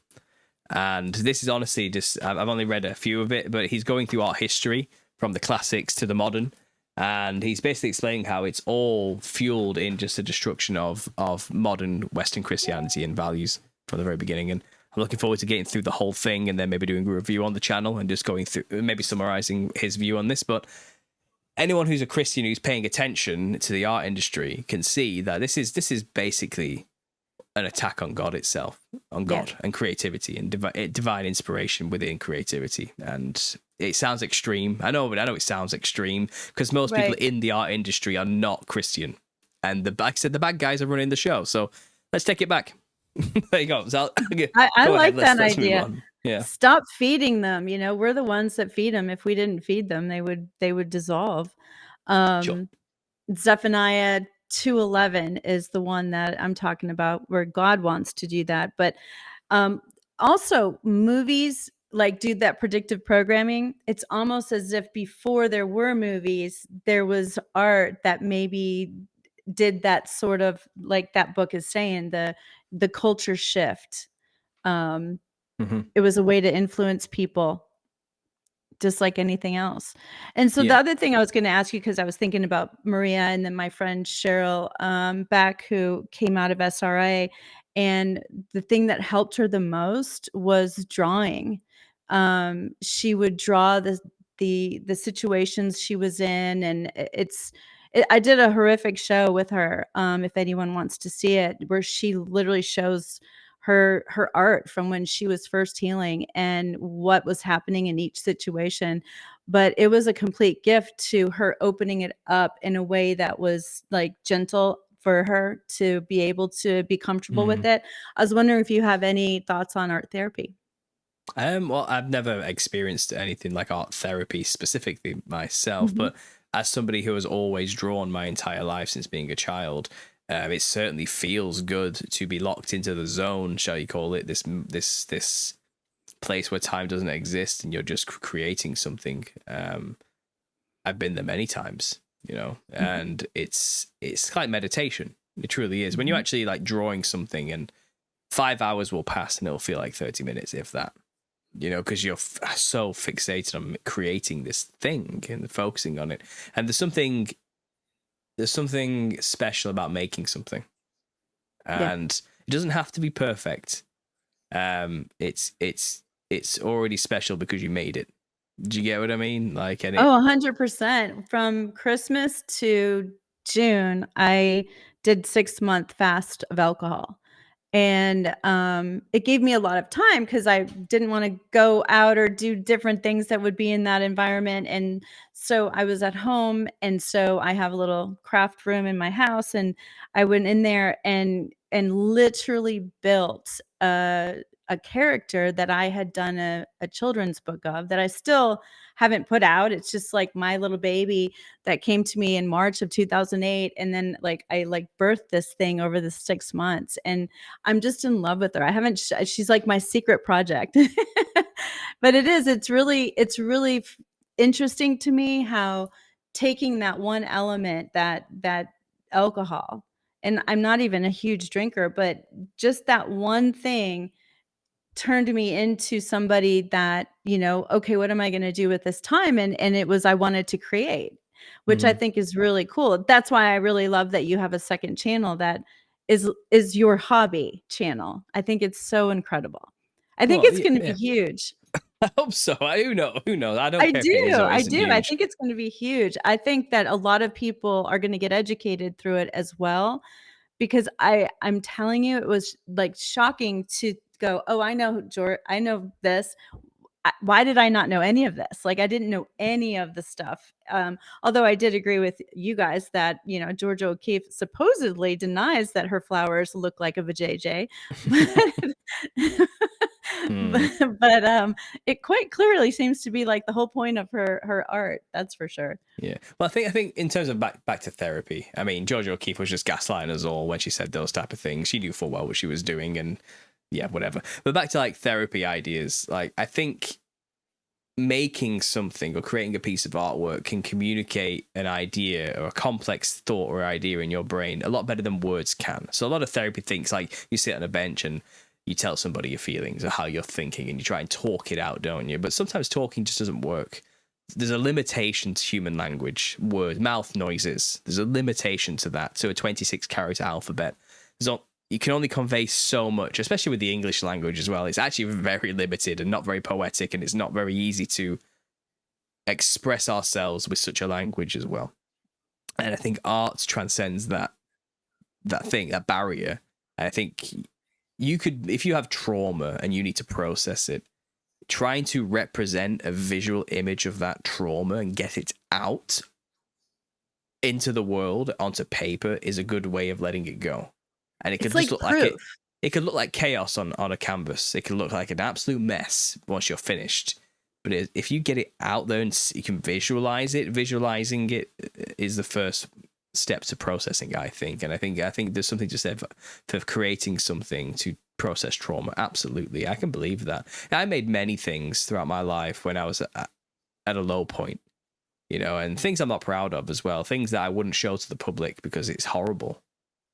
And this is honestly just, I've only read a few of it, but he's going through art history from the classics to the modern. And he's basically explaining how it's all fueled in just the destruction of modern Western Christianity and values from the very beginning. And I'm looking forward to getting through the whole thing and then maybe doing a review on the channel and just going through, maybe summarizing his view on this. But anyone who's a Christian who's paying attention to the art industry can see that this is basically an attack on God itself, on God and creativity and divine inspiration within creativity. And it sounds extreme. I know it sounds extreme because most people in the art industry are not Christian. And like I said, the bad guys are running the show. So let's take it back. There you go. So I like that idea. Yeah. Stop feeding them. We're the ones that feed them. If we didn't feed them, they would dissolve. Sure. Zephaniah 2:11 is the one that I'm talking about, where God wants to do that. But also movies like do that predictive programming. It's almost as if before there were movies, there was art that maybe did that sort of, like that book is saying, the culture shift. It was a way to influence people just like anything else. And so the Yeah. other thing I was going to ask you, because I was thinking about Maria and then my friend Cheryl Beck, who came out of SRA, and the thing that helped her the most was drawing. She would draw the situations she was in, and I did a horrific show with her. If anyone wants to see it, where she literally shows her art from when she was first healing and what was happening in each situation. But it was a complete gift to her, opening it up in a way that was like gentle for her to be able to be comfortable with it. I was wondering if you have any thoughts on art therapy. Well, I've never experienced anything like art therapy specifically myself, Mhm. but as somebody who has always drawn my entire life since being a child, it certainly feels good to be locked into the zone, shall you call it, this place where time doesn't exist and you're just creating something. I've been there many times, and it's like meditation. It truly is. When you're actually like drawing something, and 5 hours will pass and it'll feel like 30 minutes, if that. Because you're so fixated on creating this thing and focusing on it. And there's something special about making something, Yeah. and it doesn't have to be perfect. It's already special because you made it. Do you get what I mean? Like, and Oh, 100%. From Christmas to June, I did 6-month fast of alcohol. And it gave me a lot of time because I didn't want to go out or do different things that would be in that environment. And so I was at home. And so I have a little craft room in my house. And I went in there and literally built a character that I had done a children's book of, that I still haven't put out. It's just like my little baby that came to me in March of 2008. And then like I like birthed this thing over the 6 months. And I'm just in love with her. I haven't she's like my secret project. But it's really interesting to me how taking that one element, that alcohol, and I'm not even a huge drinker, but just that one thing turned me into somebody that, okay, what am I going to do with this time? And it was, I wanted to create, which I think is really cool. That's why I really love that you have a second channel that is your hobby channel. I think it's so incredible. I think well, it's going to be yeah. huge. I hope so. Who knows? I don't I care if it is do. or I isn't do. I huge. think it's going to be huge. I think that a lot of people are going to get educated through it as well, because I'm telling you, it was like shocking to go, oh, I know this. Why did I not know any of this? Like, I didn't know any of the stuff. Although I did agree with you guys that, Georgia O'Keeffe supposedly denies that her flowers look like a vajayjay. But it quite clearly seems to be like the whole point of her art. That's for sure. Yeah. Well, I think in terms of back to therapy, I mean, Georgia O'Keeffe was just gaslighting us all when she said those type of things. She knew full well what she was doing, and yeah, whatever. But back to like therapy ideas, like I think making something or creating a piece of artwork can communicate an idea or a complex thought or idea in your brain a lot better than words can. So a lot of therapy thinks like you sit on a bench and you tell somebody your feelings or how you're thinking and you try and talk it out, don't you? But sometimes talking just doesn't work. There's a limitation to human language, words, mouth noises. There's a limitation to that, to a 26-character alphabet. You can only convey so much, especially with the English language as well. It's actually very limited and not very poetic, and it's not very easy to express ourselves with such a language as well. And I think art transcends that barrier. And I think you could, if you have trauma and you need to process it, trying to represent a visual image of that trauma and get it out into the world onto paper is a good way of letting it go. And it could It's just like look like proof. it could look like chaos on a canvas. It could look like an absolute mess once you're finished. But if you get it out there and you can visualize it, visualizing it is the first step to processing, I think. And I think there's something to say for creating something to process trauma. Absolutely. I can believe that. I made many things throughout my life when I was at a low point. you know, and things I'm not proud of as well, things that I wouldn't show to the public because it's horrible,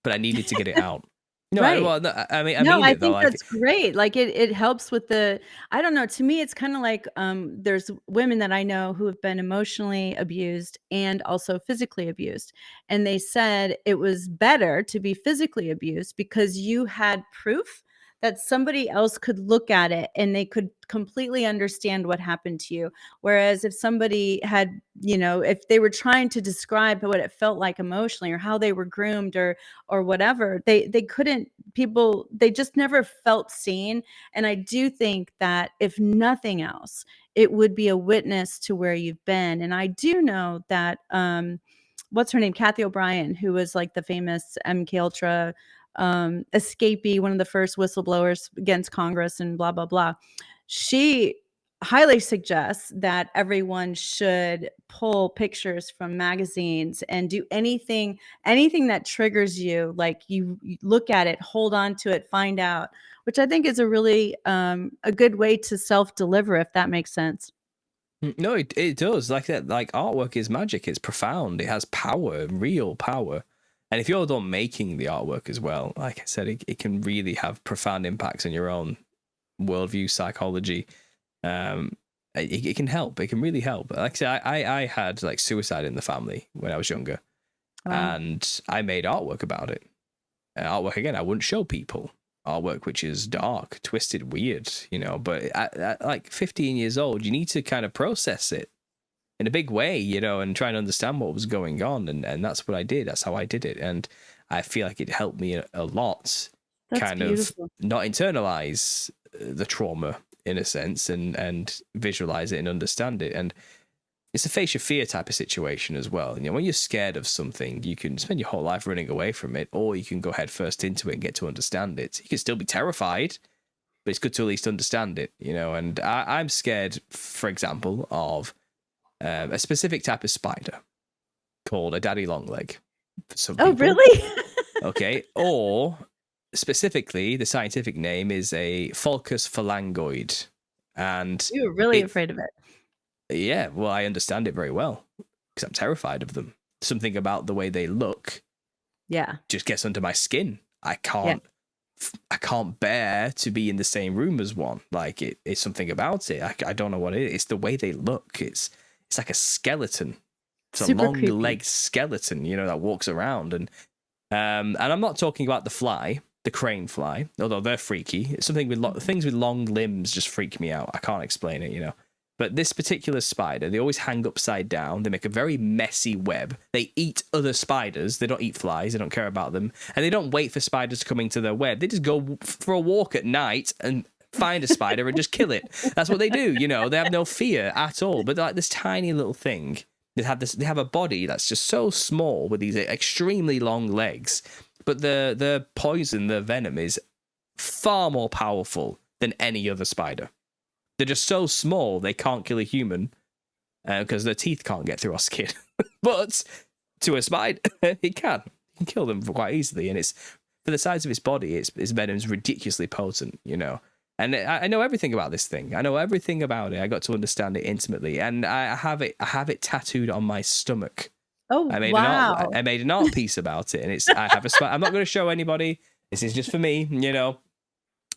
but I needed to get it out. No, Right. well, no, I No, mean I it though. think Like, that's great. Like it helps with the I don't know, to me it's kind of like there's women that I know who have been emotionally abused and also physically abused. And they said it was better to be physically abused because you had proof that somebody else could look at it and they could completely understand what happened to you. Whereas if somebody had, you know, if they were trying to describe what it felt like emotionally or how they were groomed or whatever, they couldn't people they just never felt seen. And I do think that if nothing else it would be a witness to where you've been. And I do know that what's her name, Kathy O'Brien, who was like the famous MK Ultra escapee, one of the first whistleblowers against Congress and blah blah blah, she highly suggests that everyone should pull pictures from magazines and do anything that triggers you, like you look at it, hold on to it, find out, which I think is a really a good way to self-deliver, if that makes sense. no, it does. Like that, like artwork is magic. It's profound. It has power, real power. And if you're done making the artwork as well, like I said, it can really have profound impacts on your own worldview, psychology. It can help. It can really help. Like I said, I had like suicide in the family when I was younger, Wow. and I made artwork about it. Artwork again, I wouldn't show people. Artwork which is dark, twisted, weird, you know. But at like 15 years old, you need to kind of process it in a big way, you know, and try and understand what was going on. And that's what I did. That's how I did it. And I feel like it helped me a lot, That's kind of beautiful. not internalize the trauma in a sense and visualize it and understand it. And it's a face your fear type of situation as well. You know, when you're scared of something, you can spend your whole life running away from it, or you can go head first into it and get to understand it. You can still be terrified, but it's good to at least understand it, you know. And I'm scared, for example, of a specific type of spider called a daddy long leg for some Oh, people. really? Okay. Or specifically, the scientific name is a Pholcus phalangoid. And You were really it, afraid of it. yeah, well, I understand it very well because I'm terrified of them. Something about the way they look Yeah. just gets under my skin. Yeah. I can't bear to be in the same room as one. Like it's something about it. I don't know what it is. It's the way they look. It's like a skeleton. It's a Super long creepy. legged skeleton, you know, that walks around. And I'm not talking about the fly, the crane fly, although they're freaky. It's something with things with long limbs just freak me out. I can't explain it, you know. But this particular spider, they always hang upside down. They make a very messy web. They eat other spiders. They don't eat flies. They don't care about them. And they don't wait for spiders to come into their web. They just go for a walk at night and find a spider and just kill it. That's what they do, you know. They have no fear at all. But they're like this tiny little thing. They have a body that's just so small with these extremely long legs. But the poison, the venom is far more powerful than any other spider. They're just so small they can't kill a human because their teeth can't get through our skin. But to a spider, it can. You can kill them quite easily, and it's for the size of its body. Its venom's ridiculously potent, you know. And I know everything about this thing. I know everything about it. I got to understand it intimately, and I have it tattooed on my stomach. Oh, wow. I made an art piece about it, and I have a. I'm not going to show anybody. This is just for me, you know.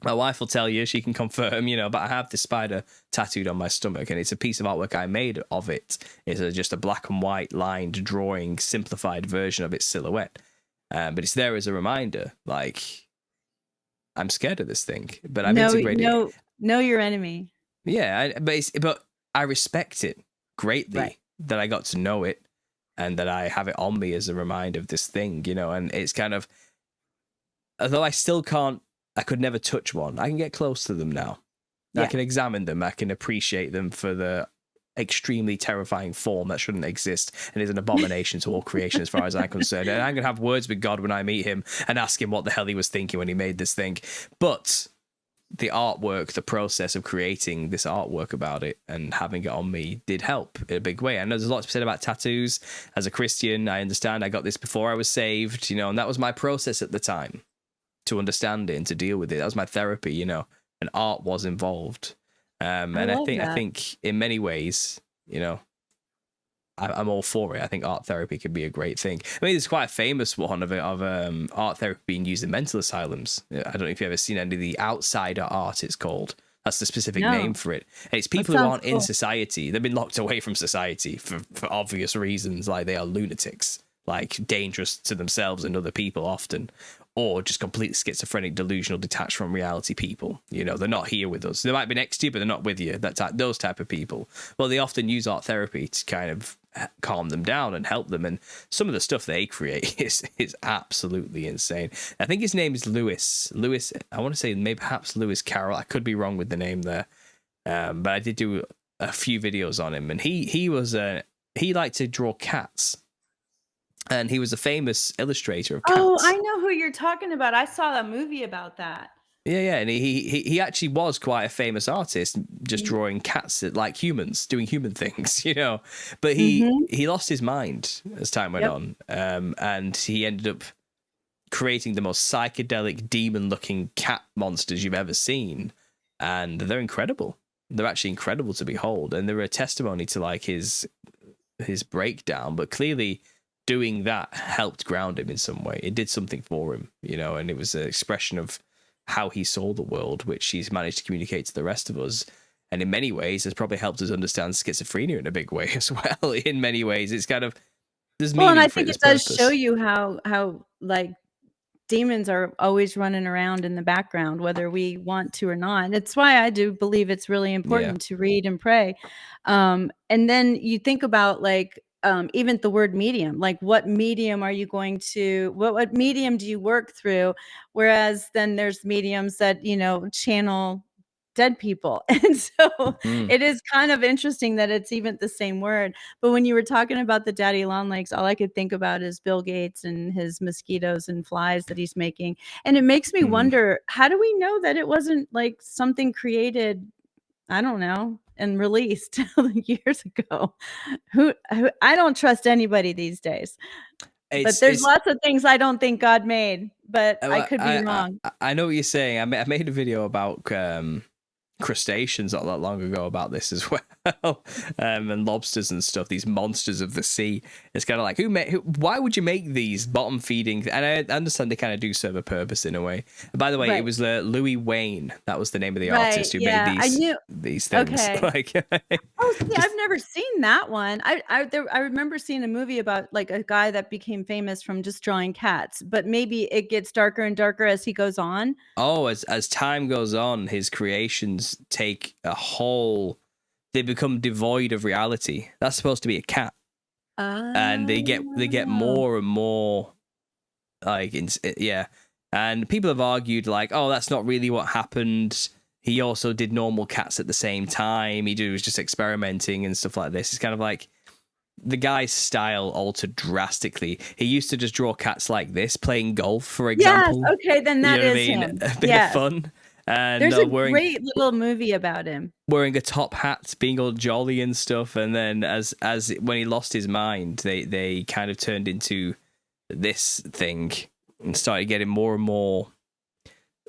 My wife will tell you, she can confirm, you know, but I have this spider tattooed on my stomach, and it's a piece of artwork I made of it. It's just a black and white lined drawing, simplified version of its silhouette. But it's there as a reminder, like, I'm scared of this thing, but I've No, integrated it. know your enemy. Yeah, but I respect it Right. greatly that I got to know it and that I have it on me as a reminder of this thing, you know, and it's kind of, although I could never touch one. I can get close to them now. Yeah. I can examine them. I can appreciate them for the extremely terrifying form that shouldn't exist and is an abomination to all creation as far as I'm concerned. And I'm going to have words with God when I meet him and ask him what the hell he was thinking when he made this thing. But the artwork, the process of creating this artwork about it and having it on me did help in a big way. I know there's a lot to be said about tattoos. As a Christian, I understand I got this before I was saved, you know, and that was my process at the time to understand it and to deal with it. That was my therapy, you know, and art was involved. And I love I that. think in many ways, you know, I'm all for it. I think art therapy could be a great thing. I mean, there's quite a famous one of art therapy being used in mental asylums. I don't know if you've ever seen any of the outsider art, it's called. That's the specific name for it. And it's people who aren't in society. They've been locked away from society for obvious reasons, like they are lunatics, like dangerous to themselves and other people often, or just completely schizophrenic, delusional, detached from reality people. You know, they're not here with us. They might be next to you, but they're not with you. Those type of people. Well, they often use art therapy to kind of calm them down and help them. And some of the stuff they create is absolutely insane. I think his name is Lewis. I want to say maybe perhaps Lewis Carroll. I could be wrong with the name there, but I did do a few videos on him, and he liked to draw cats. And he was a famous illustrator of cats. Oh, I know who you're talking about. I saw a movie about that. Yeah, and he actually was quite a famous artist, just drawing cats like humans, doing human things, you know. But he lost his mind as time went on, and he ended up creating the most psychedelic, demon-looking cat monsters you've ever seen, and they're incredible. They're actually incredible to behold, and they're a testimony to like his breakdown. But clearly, doing that helped ground him in some way. It did something for him, you know, and it was an expression of how he saw the world, which he's managed to communicate to the rest of us. And in many ways, has probably helped us understand schizophrenia in a big way as well. In many ways, it's kind of there's meaning and I for think it does show you how like demons are always running around in the background, whether we want to or not. It's why I do believe it's really important to read and pray. And then you think about like even the word medium, like what medium are you going to, what medium do you work through? Whereas then there's mediums that, you know, channel dead people. And so it is kind of interesting that it's even the same word. But when you were talking about the daddy long legs, all I could think about is Bill Gates and his mosquitoes and flies that he's making. And it makes me wonder, how do we know that it wasn't like something created, I don't know, and released years ago? Who I don't trust anybody these days. But there's lots of things I don't think God made, but I could be wrong. I know what you're saying. I made a video about crustaceans not that long ago about this as well, and lobsters and stuff, these monsters of the sea. It's kind of like why would you make these bottom feeding? And I understand they kind of do serve a purpose in a way. By the way, it was Louis Wayne, that was the name of the artist who made these things. Okay. Like, oh, see, I've never seen that one. I remember seeing a movie about like a guy that became famous from just drawing cats, but maybe it gets darker and darker as he goes on. Oh, as time goes on, his creations take they become devoid of reality. That's supposed to be a cat. And they get more and more like, and people have argued like, oh, that's not really what happened. He also did normal cats at the same time. He was just experimenting and stuff like this. It's kind of like the guy's style altered drastically. He used to just draw cats like this, playing golf, for example. Yes, okay, then that is him. A bit of fun. And there's a great little movie about him. Wearing a top hat, being all jolly and stuff. And then as when he lost his mind, they kind of turned into this thing and started getting more and more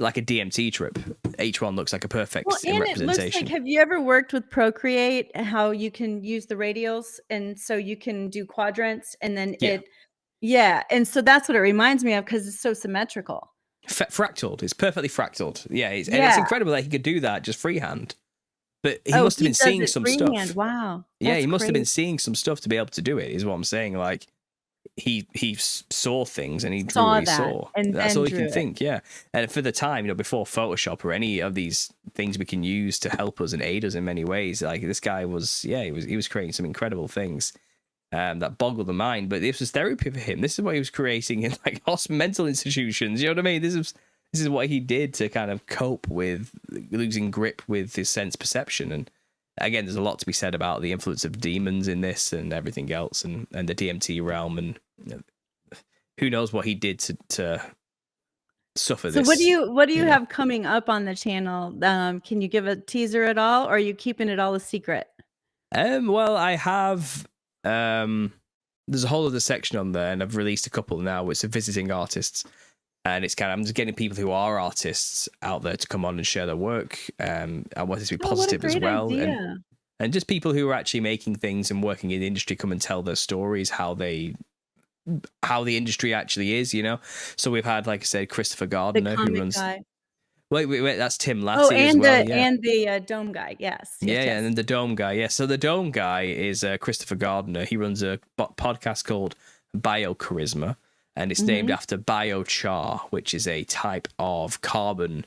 like a DMT trip. Each one looks like a perfect representation. It looks like, have you ever worked with Procreate? How you can use the radials, and so you can do quadrants, and then and so that's what it reminds me of because it's so symmetrical. Fractaled. It's perfectly fractaled. And it's incredible that he could do that just freehand. But he must have been seeing some stuff. Wow. He must have been seeing some stuff to be able to do it. Is what I'm saying. Like he saw things and he drew what he saw. And that's all you can think. Yeah. And for the time, before Photoshop or any of these things we can use to help us and aid us in many ways, like this guy was, he was creating some incredible things. That boggled the mind, but this was therapy for him. This is what he was creating in like mental institutions. You know what I mean? This is what he did to kind of cope with losing grip with his sense perception. And again, there's a lot to be said about the influence of demons in this and everything else, and the DMT realm, and who knows what he did to suffer this. So what do you have coming up on the channel? Can you give a teaser at all, or are you keeping it all a secret? Well, I have. There's a whole other section on there, and I've released a couple now, which are visiting artists, and it's I'm just getting people who are artists out there to come on and share their work. I want it to be positive as well. Idea. And just people who are actually making things and working in the industry come and tell their stories, how the industry actually is, you know. So we've had, like I said, Christopher The Gardner, who comic runs. guy. Wait, that's Tim Oh, Latty as well. Yeah. and the dome guy. Yes, Yeah, yes, yeah, and yes. then the Dome guy. Yeah, so the Dome guy is Christopher Gardner. He runs a podcast called Biocarisma, and it's named after biochar, which is a type of carbon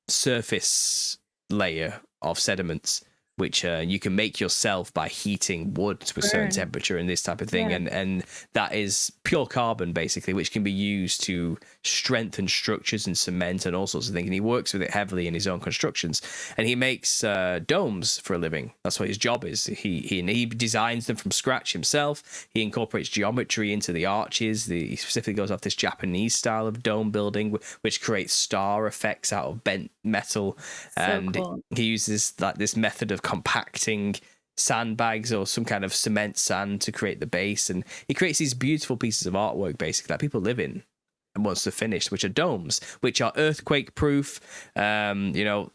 surface layer of sediments, which you can make yourself by heating wood to a certain temperature and this type of thing. Yeah. And that is pure carbon, basically, which can be used to strengthen structures and cement and all sorts of things. And he works with it heavily in his own constructions. And he makes domes for a living. That's what his job is. He designs them from scratch himself. He incorporates geometry into the arches. He specifically goes off this Japanese style of dome building, which creates star effects out of bent metal. And cool. he uses like this method of compacting sandbags or some kind of cement sand to create the base, and he creates these beautiful pieces of artwork basically that people live in and once they're finished, which are domes, which are earthquake proof, you know,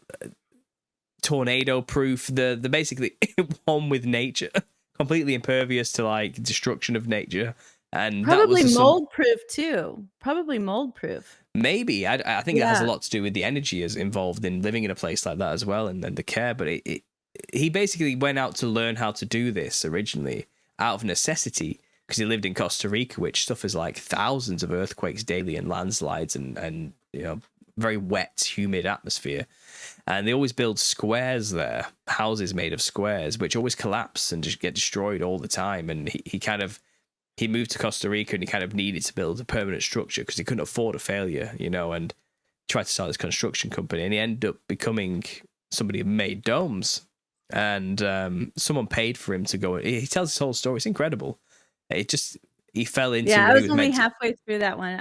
tornado proof. They're basically one with nature, completely impervious to like destruction of nature. And Probably that was mold proof too. Probably mold proof. Maybe. I think it has a lot to do with the energy is involved in living in a place like that as well, and the care. But he basically went out to learn how to do this originally out of necessity, because he lived in Costa Rica, which suffers like thousands of earthquakes daily and landslides and you know, very wet, humid atmosphere. And they always build squares there, houses made of squares, which always collapse and just get destroyed all the time. And he moved to Costa Rica and he kind of needed to build a permanent structure because he couldn't afford a failure, you know, and tried to start this construction company. And he ended up becoming somebody who made domes. And someone paid for him to go. He tells his whole story. It's incredible. He fell into. Yeah, I was only halfway through that one.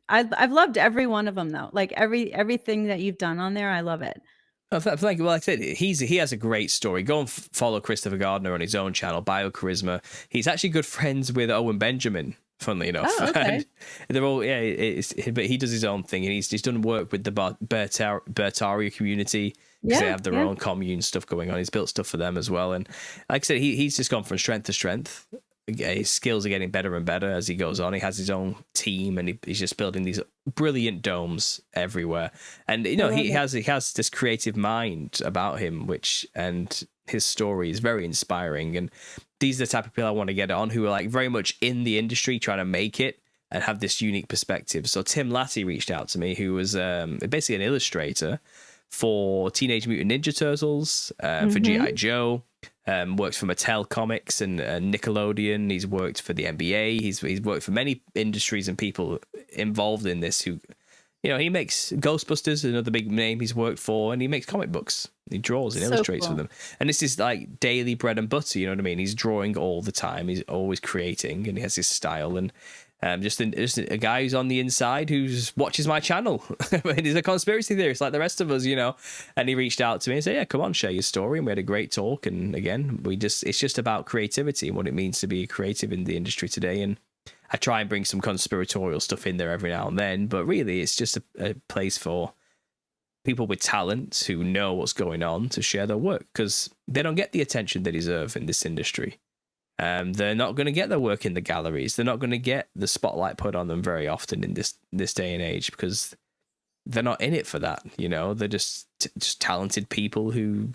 I've loved every one of them though. Like everything that you've done on there, I love it. Oh, thank you. Well, like I said, he has a great story. Go and follow Christopher Gardner on his own channel, Biocarisma. He's actually good friends with Owen Benjamin, funnily enough. Oh, okay. And they're all but he does his own thing, and he's done work with the Bertaria community, because they have their own commune stuff going on. He's built stuff for them as well, and like I said, he's just gone from strength to strength. His skills are getting better and better as he goes on. He has his own team, and he's just building these brilliant domes everywhere. And you know, he has this creative mind about him, and his story is very inspiring. And these are the type of people I want to get on, who are like very much in the industry, trying to make it and have this unique perspective. So Tim Latty reached out to me, who was basically an illustrator for Teenage Mutant Ninja Turtles, for G.I. Joe. Works for Mattel Comics and Nickelodeon. He's worked for the NBA. He's worked for many industries and people involved in this. Who, you know, he makes Ghostbusters, another big name he's worked for, and he makes comic books. He draws and illustrates for them. And this is like daily bread and butter. You know what I mean? He's drawing all the time. He's always creating, and he has his style. And just a guy who's on the inside who watches my channel. And he's a conspiracy theorist like the rest of us, you know. And he reached out to me and said, yeah, come on, share your story. And we had a great talk. And again, it's just about creativity and what it means to be creative in the industry today. And I try and bring some conspiratorial stuff in there every now and then, but really it's just a place for people with talent who know what's going on to share their work, because they don't get the attention they deserve in this industry. They're not going to get their work in the galleries. They're not going to get the spotlight put on them very often in this day and age, because they're not in it for that. You know, they're just talented people who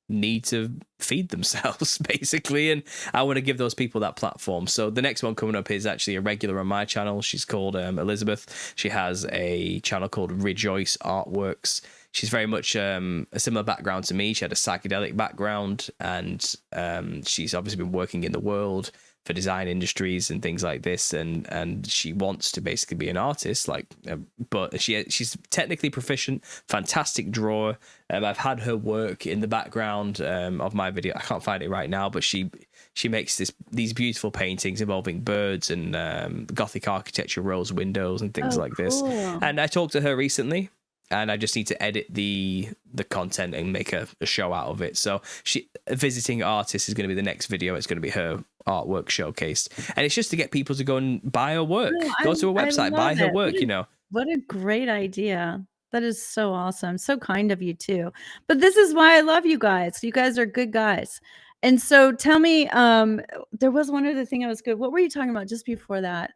need to feed themselves, basically. And I want to give those people that platform. So the next one coming up is actually a regular on my channel. She's called Elizabeth. She has a channel called Rejoice Artworks. She's very much a similar background to me. She had a psychedelic background, and she's obviously been working in the world for design industries and things like this, and she wants to basically be an artist, but she's technically proficient, fantastic drawer. I've had her work in the background of my video. I can't find it right now, but she makes these beautiful paintings involving birds and Gothic architecture, rose windows and things like this. And I talked to her recently, and I just need to edit the content and make a show out of it. So visiting artist is going to be the next video. It's going to be her artwork showcased. And it's just to get people to go and buy her work. Go to her website, buy her work, you know. What a great idea. That is so awesome. So kind of you too. But this is why I love you guys. You guys are good guys. And so tell me, there was one other thing I was good. What were you talking about just before that?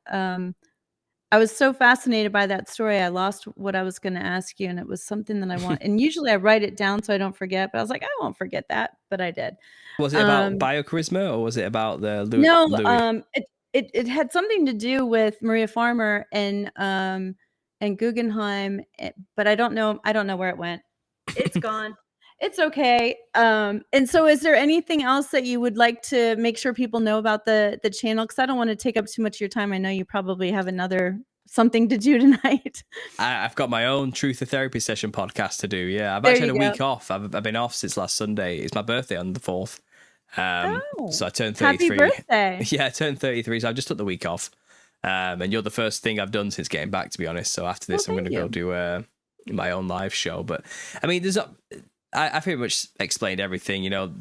I was so fascinated by that story. I lost what I was going to ask you, and it was something that I want. And usually I write it down so I don't forget. But I was like, I won't forget that, but I did. Was it about Biocarisma, or was it about the No, Louis? it had something to do with Maria Farmer and Guggenheim, but I don't know where it went. It's gone. It's okay. And so is there anything else that you would like to make sure people know about the channel? Because I don't want to take up too much of your time. I know you probably have something to do tonight. I've got my own Truth or Therapy session podcast to do. Yeah, I've There actually you had a go. week off. I've been off since last Sunday. It's my birthday on the 4th. So I turned 33. Happy birthday. Yeah, I turned 33, so I just took the week off. And you're the first thing I've done since getting back, to be honest. So after this, I'm going to go do my own live show. But I mean, I pretty much explained everything. You know,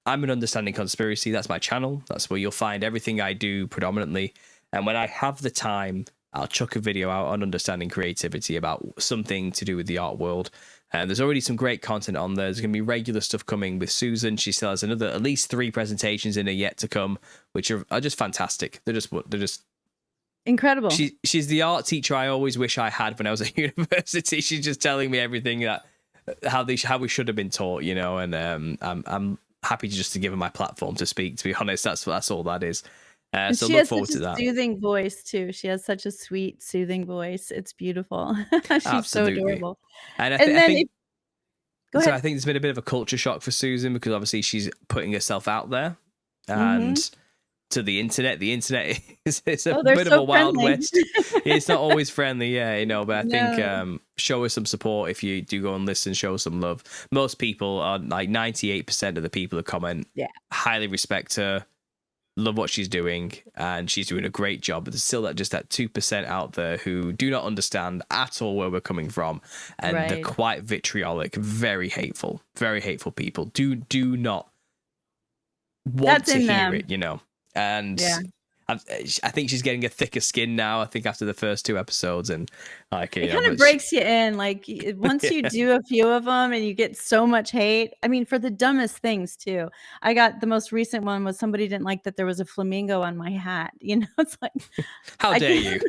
I'm an Understanding Conspiracy. That's my channel. That's where you'll find everything I do predominantly. And when I have the time, I'll chuck a video out on Understanding Creativity about something to do with the art world. And there's already some great content on there. There's going to be regular stuff coming with Susan. She still has at least 3 presentations in her yet to come, which are just fantastic. They're just incredible. She's the art teacher I always wish I had when I was at university. She's just telling me everything that how we should have been taught, you know. And I'm happy to give her my platform to speak. To be honest, that's all that is. So look forward to that. She has such a soothing voice too. She has such a sweet, soothing voice. It's beautiful. She's Absolutely. so adorable. And I think go ahead. So I think there's been a bit of a culture shock for Susan because obviously she's putting herself out there, and to the internet is a bit of a wild west. It's not always friendly, yeah, you know. But I think show her some support if you do go and listen. Show her some love. Most people are like 98% of the people who comment highly respect her. Love what she's doing, and she's doing a great job. But there's still that 2% out there who do not understand at all where we're coming from, and they're quite vitriolic, very hateful people. Do not want to hear it, you know. And I think she's getting a thicker skin now. I think after the first 2 episodes, and like it kind of breaks you in. Like once you do a few of them, and you get so much hate. I mean, for the dumbest things too. I got the most recent one was somebody didn't like that there was a flamingo on my hat. You know, it's like, how dare you?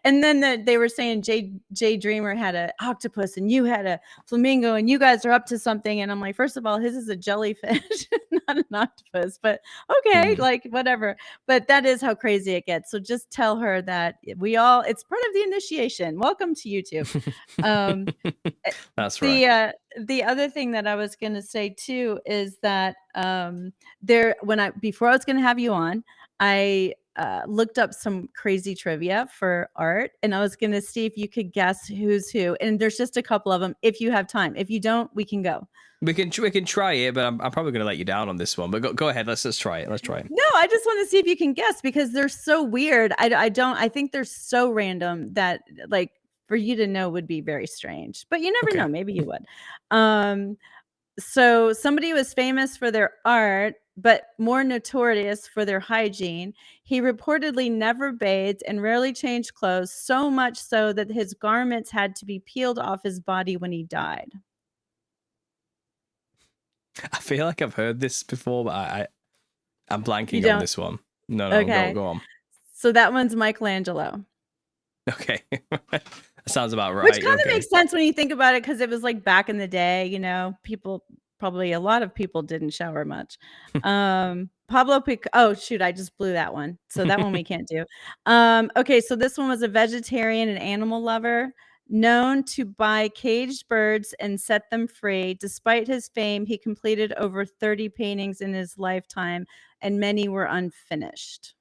And then they were saying Jay Dreamer had an octopus and you had a flamingo and you guys are up to something. And I'm like, first of all, his is a jellyfish, not an octopus, but okay, like whatever. But that is how crazy it gets. So just tell her that it's part of the initiation. Welcome to YouTube. That's right. The other thing that I was going to say too is that before I was going to have you on, I looked up some crazy trivia for art, and I was going to see if you could guess who's who. And there's just a couple of them. If you have time, if you don't, we can go. We can try it, but I'm probably going to let you down on this one. But go ahead. Let's try it. Let's try it. No, I just want to see if you can guess because they're so weird. I think they're so random that like for you to know would be very strange. But you never know. Maybe you would. So somebody was famous for their art, but more notorious for their hygiene. He reportedly never bathed and rarely changed clothes, so much so that his garments had to be peeled off his body when he died. I feel like I've heard this before, but I'm blanking on this one. No, okay. Go on. So that one's Michelangelo. Okay. Sounds about right. Which kind of makes sense when you think about it, because it was like back in the day, you know, a lot of people didn't shower much. Pablo Picasso. Oh shoot, I just blew that one. So that one we can't do. Okay, so this one was a vegetarian and animal lover, known to buy caged birds and set them free. Despite his fame, he completed over 30 paintings in his lifetime, and many were unfinished.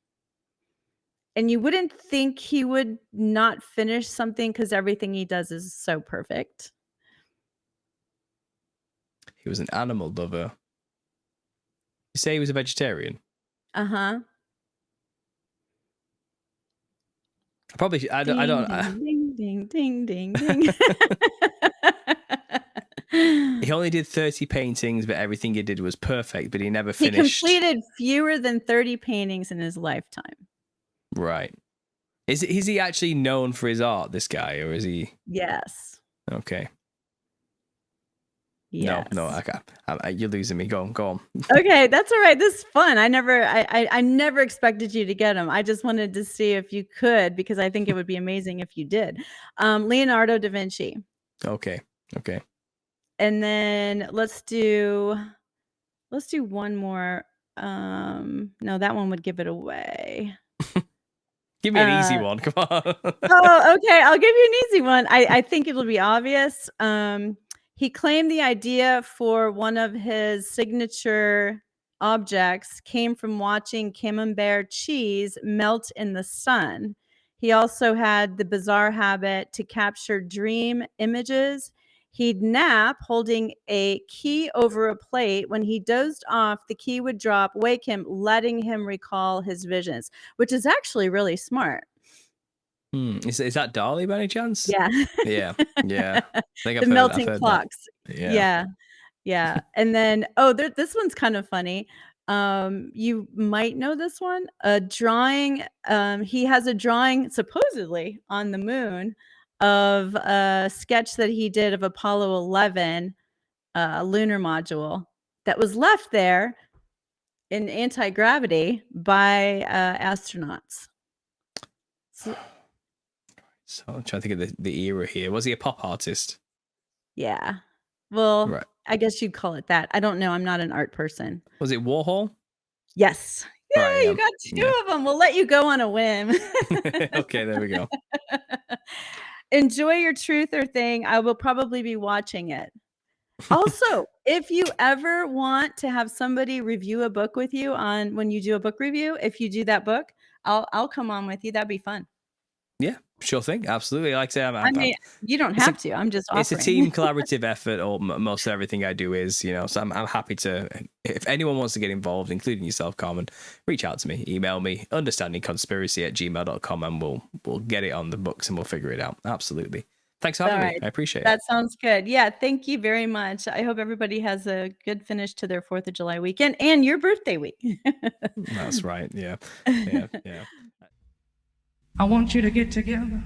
And you wouldn't think he would not finish something because everything he does is so perfect. He was an animal lover. You say he was a vegetarian? Uh-huh. I don't. Ding, ding, ding, ding. He only did 30 paintings, but everything he did was perfect, but he never finished. He completed fewer than 30 paintings in his lifetime. Right. Is he actually known for his art, this guy, or is he? Yes. Okay. Yes. No, I can't. You're losing me. Go on. Okay, that's all right. This is fun. I never expected you to get him. I just wanted to see if you could, because I think it would be amazing if you did. Leonardo da Vinci. Okay. And then let's do one more. No, that one would give it away. Give me an easy one. Come on. Oh, okay. I'll give you an easy one. I think it'll be obvious. He claimed the idea for one of his signature objects came from watching camembert cheese melt in the sun. He also had the bizarre habit to capture dream images. He'd nap holding a key over a plate. When he dozed off, the key would drop, wake him, letting him recall his visions, which is actually really smart. Is that Dali by any chance? Yeah. Yeah. I think The melting I've heard clocks. that. Yeah. And then, this one's kind of funny. You might know this one. A drawing. He has a drawing supposedly on the moon of a sketch that he did of Apollo 11, lunar module that was left there in anti-gravity by astronauts. So I'm trying to think of the era here. Was he a pop artist? Yeah. Well, Right. I guess you'd call it that. I don't know. I'm not an art person. Was it Warhol? Yes. Yeah, Right, you got two of them. We'll let you go on a whim. Okay, there we go. Enjoy your truther thing. I will probably be watching it. Also, if you ever want to have somebody review a book with you on when you do a book review, if you do that book, I'll come on with you. That'd be fun. Yeah, sure thing. Absolutely. Like I say, you don't have to. I'm just offering. It's a team collaborative effort, or most everything I do is, so I'm happy to, if anyone wants to get involved, including yourself, Carmen, reach out to me, email me, understandingconspiracy@gmail.com, and we'll get it on the books and we'll figure it out. Absolutely. Thanks for having me. I appreciate it. That sounds good. Yeah, thank you very much. I hope everybody has a good finish to their 4th of July weekend and your birthday week. That's right. Yeah. I want you to get together.